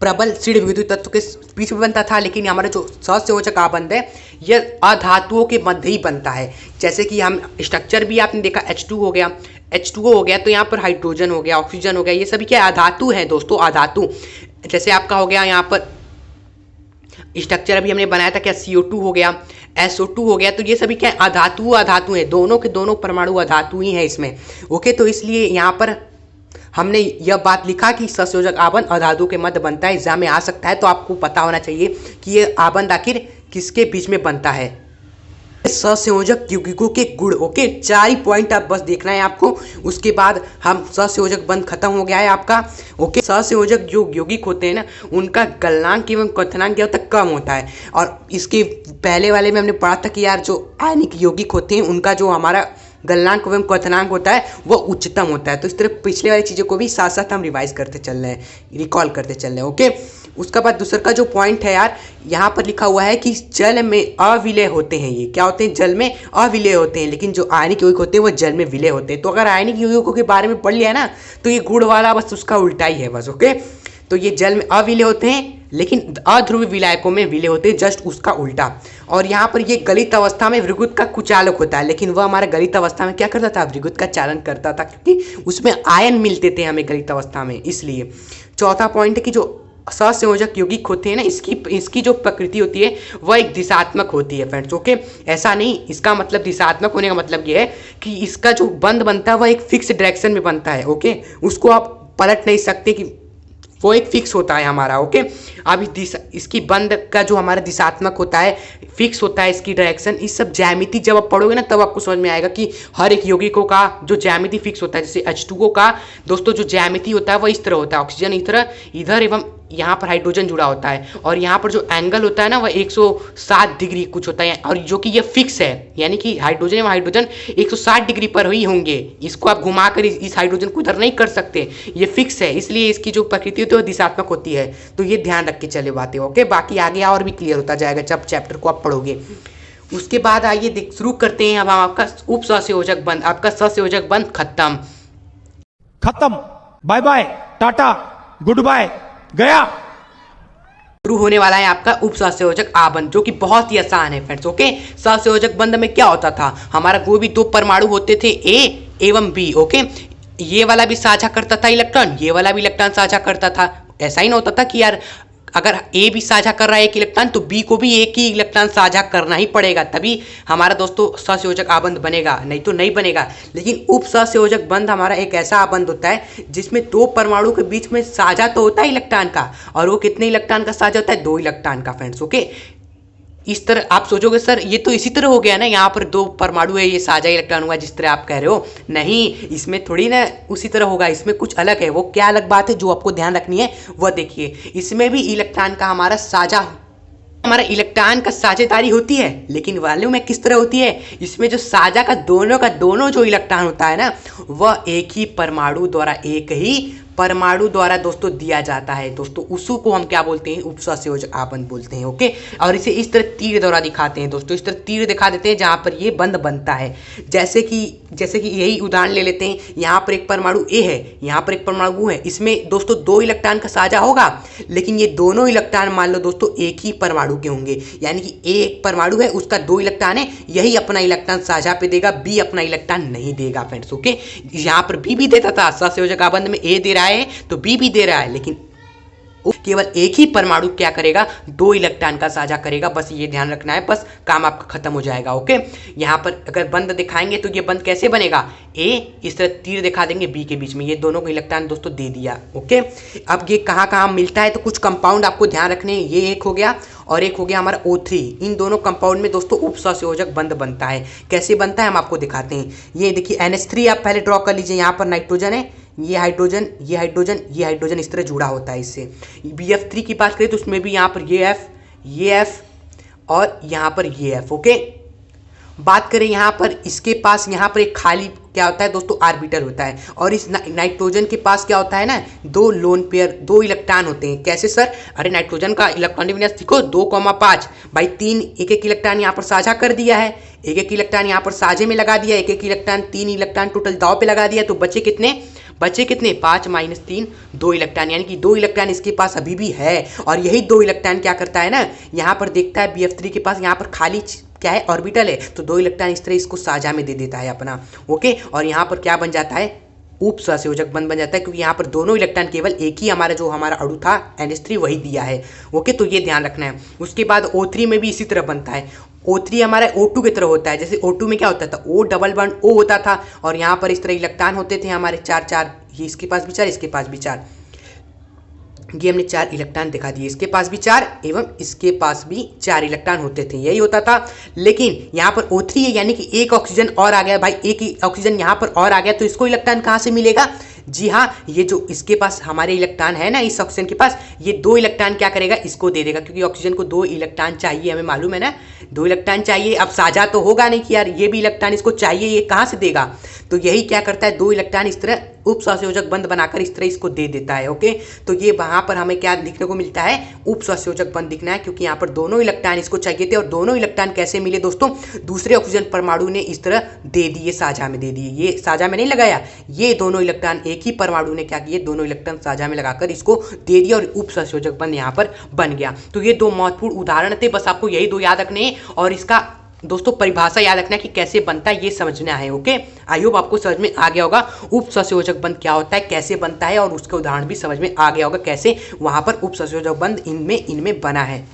Speaker 1: प्रबल ऋण विद्युतीय तत्व के बीच में बनता था, लेकिन हमारा जो सहसंयोजक आबंध है यह अधातुओं के मध्य ही बनता है। जैसे कि हम स्ट्रक्चर भी आपने देखा, H2 हो गया, H2O हो गया, तो यहाँ पर हाइड्रोजन हो गया, ऑक्सीजन हो गया, ये सभी क्या अधातु है दोस्तों, अधातु। जैसे आपका हो गया यहाँ पर स्ट्रक्चर अभी हमने बनाया था क्या, CO2 हो गया, SO2 हो गया, तो ये सभी क्या अधातु है, दोनों के दोनों परमाणु अधातु ही है इसमें। ओके, तो इसलिए यहाँ पर हमने यह बात लिखा कि सहसंयोजक आबंध अधातु के मध्य बनता है। एग्जाम में आ सकता है तो आपको पता होना चाहिए कि ये आबंध आखिर किसके बीच में बनता है। सहसंयोजक यौगिकों के गुण। ओके, 4 ही पॉइंट आप बस देखना है आपको, उसके बाद हम सहसंयोजक बंध खत्म हो गया है आपका। ओके, सहसंयोजक जो यौगिक होते हैं ना, उनका गलनांक एवं क्वथनांक क्या होता है, कम होता है। और इसके पहले वाले में हमने पढ़ा था कि यार जो आयनिक यौगिक होते हैं उनका जो हमारा गलनांक एवं क्वथनांक होता है वो उच्चतम होता है। तो इस तरह पिछले वाली चीज़ों को भी साथ साथ हम रिवाइज करते चल रहे हैं, रिकॉल करते चल रहे हैं। ओके, उसका बाद दूसरा का जो पॉइंट है यार, यहाँ पर लिखा हुआ है कि जल में अविलय होते हैं। ये क्या होते हैं, जल में अविलय होते हैं, लेकिन जो आयनिक यौगिक होते हैं वो जल में विलय होते हैं। तो अगर आयनिक यौगिकों के बारे में पढ़ लिया है ना, तो ये गुण वाला बस उसका उल्टा ही है बस। ओके, तो ये जल में अविलय होते हैं लेकिन अध्रुवीय विलायकों में विलय होते हैं, जस्ट उसका उल्टा। और यहाँ पर ये गलित अवस्था में विद्युत का कुचालक होता है, लेकिन वह हमारा गलित अवस्था में क्या करता था, विद्युत का चालन करता था, क्योंकि उसमें आयन मिलते थे हमें गलित अवस्था में। इसलिए चौथा पॉइंट है कि जो सहसंयोजक यौगिक होते हैं ना, इसकी जो प्रकृति होती है वह एक दिशात्मक होती है फ्रेंड्स। ओके, ऐसा नहीं, इसका मतलब दिशात्मक होने का मतलब ये है कि इसका जो बंध बनता है वह एक फिक्स डायरेक्शन में बनता है। ओके, उसको आप पलट नहीं सकते, कि वो एक फिक्स होता है हमारा। ओके, अभी इसकी बंध का जो हमारा दिशात्मक होता है, फिक्स होता है इसकी डायरेक्शन। इस सब ज्यामिति जब आप पढ़ोगे ना तब आपको समझ में आएगा कि हर एक यौगिकों का जो ज्यामिति फिक्स होता है। जैसे H2O का दोस्तों जो ज्यामिति होता है वह इस तरह होता है, ऑक्सीजन इस तरह इधर एवं यहाँ पर हाइड्रोजन जुड़ा होता है, और यहाँ पर जो एंगल होता है ना वह 160 डिग्री कुछ होता है, और जो कि ये फिक्स है, यानी कि हाइड्रोजन एवं हाइड्रोजन 160 डिग्री पर ही होंगे। इसको आप घुमाकर इस हाइड्रोजन को इधर नहीं कर सकते, ये फिक्स है, इसलिए इसकी जो प्रकृति होती है वो दिशात्मक होती है। तो ये ध्यान रख के चले बातें। ओके, बाकी आगे और भी क्लियर होता जाएगा जब चैप्टर को आप पढ़ोगे। उसके बाद आइए शुरू करते हैं अब हम आपका उप सहसंयोजक बंध। आपका सहसंयोजक बंध खत्म,
Speaker 3: बाय बाय, टाटा, गुड बाय, गया।
Speaker 1: शुरू होने वाला है आपका उप सहसंयोजक आबंध, जो कि बहुत ही आसान है फ्रेंड्स। ओके, सहसंयोजक बंध में क्या होता था, हमारा कोई भी दो परमाणु होते थे A एवं B। ओके, ये वाला भी साझा करता था इलेक्ट्रॉन, ये वाला भी इलेक्ट्रॉन साझा करता था। ऐसा ही ना होता था कि यार अगर A भी साझा कर रहा है एक इलेक्ट्रॉन तो B को भी एक ही इलेक्ट्रॉन साझा करना ही पड़ेगा, तभी हमारा दोस्तों सहसंयोजक आबंध बनेगा, नहीं तो नहीं बनेगा। लेकिन उप सहसंयोजक बंध हमारा एक ऐसा आबंध होता है जिसमें दो परमाणु के बीच में साझा तो होता है इलेक्ट्रॉन का, और वो कितने इलेक्ट्रॉन का साझा होता है, 2 इलेक्ट्रॉन का फ्रेंड्स। ओके, इस तरह आप सोचोगे सर ये तो इसी तरह हो गया ना, यहाँ पर 2 परमाणु है, ये साझा इलेक्ट्रॉन हुआ जिस तरह आप कह रहे हो। नहीं, इसमें थोड़ी ना उसी तरह होगा, इसमें कुछ अलग है। वो क्या अलग बात है जो आपको ध्यान रखनी है वह देखिए। इसमें भी इलेक्ट्रॉन का हमारा इलेक्ट्रॉन का साझेदारी होती है, लेकिन मालूम है किस तरह होती है, इसमें जो साझा का दोनों जो इलेक्ट्रॉन होता है ना, वह एक ही परमाणु द्वारा एक ही परमाणु द्वारा दोस्तों दिया जाता है दोस्तों, उसी को हम क्या बोलते हैं, उपसंयोजक आबंध बोलते हैं। ओके, और इसे इस तरह तीर द्वारा दिखाते हैं दोस्तों, इस तरह तीर दिखा देते हैं जहां पर ये बंध बनता है। जैसे कि यही उदाहरण ले लेते हैं, यहाँ पर एक परमाणु ए है, यहाँ पर एक परमाणु है, इसमें दोस्तों 2 इलेक्ट्रॉन का साझा होगा, लेकिन ये दोनों इलेक्ट्रॉन मान लो दोस्तों एक ही परमाणु के होंगे, यानी कि ए एक परमाणु है, उसका 2 इलेक्ट्रॉन है, यही अपना इलेक्ट्रॉन साझा पे देगा, बी अपना इलेक्ट्रॉन नहीं देगा फ्रेंड्स। ओके, यहाँ पर बी भी देता था, सहसंयोजक आबंध में ए दे रहा है तो बी भी दे रहा है, लेकिन केवल एक ही परमाणु क्या करेगा, 2 इलेक्ट्रॉन का साझा करेगा। बस ये ध्यान रखना है, बस काम आपका खत्म हो जाएगा। ओके, यहाँ पर अगर बंध दिखाएंगे तो ये बंध कैसे बनेगा, ए इस तरह तीर दिखा देंगे बी के बीच में, ये दोनों को इलेक्ट्रॉन दोस्तों दे दिया। ओके, अब ये कहाँ कहाँ मिलता है तो कुछ कंपाउंड आपको ध्यान रखने, ये एक हो गया और एक हो गया हमारा O3। इन दोनों कंपाउंड में दोस्तों उपसंयोजक बंध बनता है। कैसे बनता है हम आपको दिखाते हैं। ये देखिए NH3 आप पहले ड्रॉ कर लीजिए, यहाँ पर नाइट्रोजन है, ये हाइड्रोजन, ये हाइड्रोजन, ये हाइड्रोजन इस तरह जुड़ा होता है इससे। BF3 की बात करें तो उसमें भी यहाँ पर ये F और यहाँ पर ये F। ओके, बात करें यहाँ पर इसके पास यहाँ पर एक खाली क्या होता है दोस्तों, आर्बिटर होता है, और इस नाइट्रोजन के पास क्या होता है ना, 2 लोन पेयर, 2 इलेक्ट्रॉन होते हैं। कैसे सर, अरे नाइट्रोजन का इलेक्ट्रॉनिक विन्यास देखो 2,5 भाई 3 एक इलेक्ट्रॉन यहाँ पर साझा कर दिया है, एक इलेक्ट्रॉन यहाँ पर साझे में लगा दिया, एक इलेक्ट्रॉन 3 इलेक्ट्रॉन टोटल दाव पे लगा दिया, तो बचे कितने 5 - 3 2 इलेक्ट्रॉन, यानी कि 2 इलेक्ट्रॉन इसके पास अभी भी है। और यही 2 इलेक्ट्रॉन क्या करता है ना, यहाँ पर देखता है BF3 के पास यहाँ पर खाली क्या है, ऑर्बिटल है, तो 2 इलेक्ट्रॉन इस तरह इसको साझा में दे देता है अपना। ओके, और यहाँ पर क्या बन जाता है, उपसंयोजक बंध बन जाता है, क्योंकि यहाँ पर दोनों इलेक्ट्रॉन केवल एक ही जो हमारा अणु था NH3 वही दिया है। ओके, तो ये ध्यान रखना है। उसके बाद O3 में भी इसी तरह बनता है। O3 हमारा O2 की तरह होता है। जैसे O2 में क्या होता था, O डबल बॉन्ड O होता था, और यहाँ पर इस तरह इलेक्ट्रॉन होते थे हमारे 4, ये इसके पास भी 4, इसके पास भी 4, ये हमने 4 इलेक्ट्रॉन दिखा दिए, इसके पास भी 4 एवं इसके पास भी 4 इलेक्ट्रॉन होते थे, यही होता था। लेकिन यहाँ पर O3 है, यानी कि एक ऑक्सीजन और आ गया भाई, एक ऑक्सीजन यहाँ पर और आ गया, तो इसको इलेक्ट्रॉन कहाँ से मिलेगा, जी हाँ, ये जो इसके पास हमारे इलेक्ट्रॉन है ना, इस ऑक्सीजन के पास, ये 2 इलेक्ट्रॉन क्या करेगा, इसको दे देगा, क्योंकि ऑक्सीजन को 2 इलेक्ट्रॉन चाहिए, हमें मालूम है ना, 2 इलेक्ट्रॉन चाहिए। अब साझा तो होगा नहीं कि यार ये भी इलेक्ट्रॉन इसको चाहिए, ये कहाँ से देगा, तो यही क्या करता है, 2 इलेक्ट्रॉन इस तरह उपसंयोजक बंध बनाकर इस तरह इसको दे देता है। ओके, तो ये वहां पर हमें क्या दिखने को मिलता है, उपसंयोजक बंध दिखना है, क्योंकि यहाँ पर दोनों इलेक्ट्रॉन इसको चाहिए थे, और दोनों इलेक्ट्रॉन कैसे मिले दोस्तों, दूसरे ऑक्सीजन परमाणु ने इस तरह दे दिए, साझा में दे दिए, ये साझा में नहीं लगाया, ये दोनों इलेक्ट्रॉन एक ही परमाणु ने क्या किए, दोनों इलेक्ट्रॉन साझा में लगाकर इसको दे दिया, और उपसंयोजक बंध यहाँ पर बन गया। तो ये 2 महत्वपूर्ण उदाहरण थे, बस आपको यही 2 याद रखने हैं, और इसका दोस्तों परिभाषा याद रखना है कि कैसे बनता है, ये समझना है। ओके, आई होप आपको समझ में आ गया होगा उपसंयोजक बंध क्या होता है, कैसे बनता है, और उसका उदाहरण भी समझ में आ गया होगा कैसे वहां पर उपसंयोजक बंध इनमें बना है।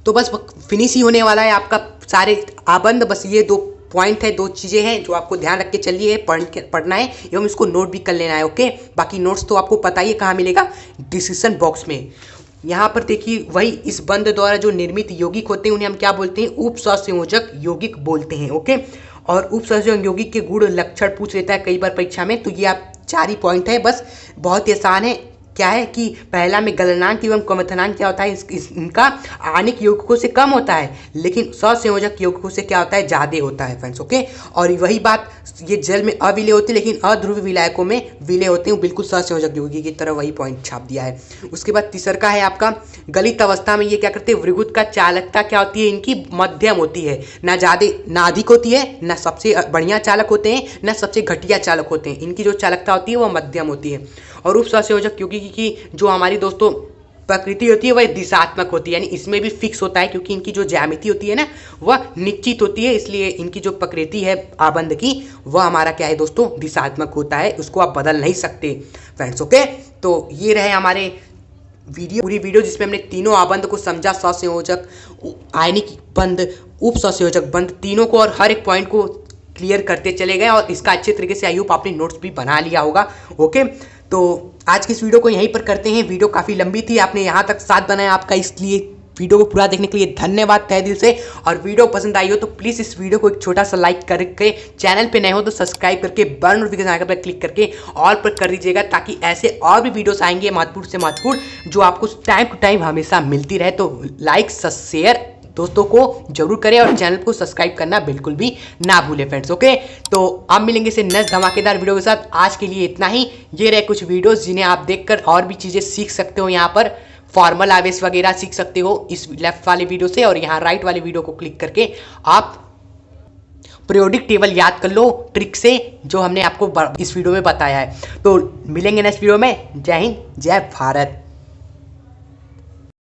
Speaker 1: तो बस फिनिश ही होने वाला है आपका सारे आबंध, बस ये 2 पॉइंट है, 2 चीज़ें हैं जो आपको ध्यान रख के चलिए, पढ़ना है एवं इसको नोट भी कर लेना है। ओके, बाकी नोट्स तो आपको पता ही है कहाँ मिलेगा, डिस्क्रिप्शन बॉक्स में। यहाँ पर देखिए, वही इस बंध द्वारा जो निर्मित यौगिक होते हैं उन्हें हम क्या बोलते हैं, उपसंयोजक यौगिक बोलते हैं। ओके, और उपसंयोजक यौगिक के गुण लक्षण पूछ लेता है कई बार परीक्षा में, तो ये आप 4 ही पॉइंट है, बस बहुत ही आसान है। क्या है कि पहला में गलनांक एवं क्रमथनांक क्या होता है, इनका आणिक यौगिकों से कम होता है, लेकिन सहसंयोजक यौगिकों से क्या होता है, ज़्यादा होता है फ्रेंड्स। ओके, और वही बात ये जल में अविलेय होते हैं, लेकिन अध्रुव विलायकों में विलेय होते हैं, बिल्कुल सहसंयोजक यौगिक की तरह, वही पॉइंट छाप दिया है। उसके बाद तीसरा का है आपका गलित अवस्था में ये क्या करते हैं, विद्युत का चालकता क्या होती है, इनकी मध्यम होती है, ना ज़्यादा ना अधिक होती है, ना सबसे बढ़िया चालक होते हैं, ना सबसे घटिया चालक होते हैं, इनकी जो चालकता होती है वह मध्यम होती है। और उपसंयोजक यौगिक की जो हमारी दोस्तों प्रकृति होती है वह दिशात्मक होती है, यानी इसमें भी फिक्स होता है, क्योंकि इनकी जो ज्यामिति होती है ना वह निश्चित होती है, इसलिए इनकी जो प्रकृति है आबंध की वह हमारा क्या है दोस्तों, दिशात्मक होता है, उसको आप बदल नहीं सकते फ्रेंड्स। ओके, तो ये रहे हमारे पूरी वीडियो जिसमें हमने तीनों आबंध को समझा, सहसंयोजक, आयनिक बंध, उपसंयोजक बंध, तीनों को और हर एक पॉइंट को क्लियर करते चले गए, और इसका अच्छे तरीके से आई होप आपने नोट्स भी बना लिया होगा। ओके, तो आज की इस वीडियो को यहीं पर करते हैं। वीडियो काफ़ी लंबी थी, आपने यहाँ तक साथ बनाया, आपका इसलिए वीडियो को पूरा देखने के लिए धन्यवाद तहे दिल से। और वीडियो पसंद आई हो तो प्लीज़ इस वीडियो को एक छोटा सा लाइक करके, चैनल पे नए हो तो सब्सक्राइब करके, बेल नोटिफिकेशन आइकन पर क्लिक करके ऑल पर कर दीजिएगा, ताकि ऐसे और भी वीडियोस आएंगे महत्वपूर्ण से महत्वपूर्ण, जो आपको टाइम टू टाइम हमेशा मिलती रहे। तो लाइक शेयर दोस्तों को जरूर करें और चैनल को सब्सक्राइब करना बिल्कुल भी ना भूलें फ्रेंड्स। ओके, तो आप मिलेंगे से नेक्स्ट धमाकेदार वीडियो के साथ। आज के लिए इतना ही। ये रहे कुछ वीडियोस जिन्हें आप देखकर और भी चीज़ें सीख सकते हो। यहाँ पर फॉर्मल आवेश वगैरह सीख सकते हो इस लेफ्ट वाले वीडियो से, और यहाँ राइट वाले वीडियो को क्लिक करके आप पीरियोडिक टेबल याद कर लो ट्रिक से, जो हमने आपको इस वीडियो में बताया है। तो मिलेंगे नेक्स्ट वीडियो में। जय हिंद, जय भारत।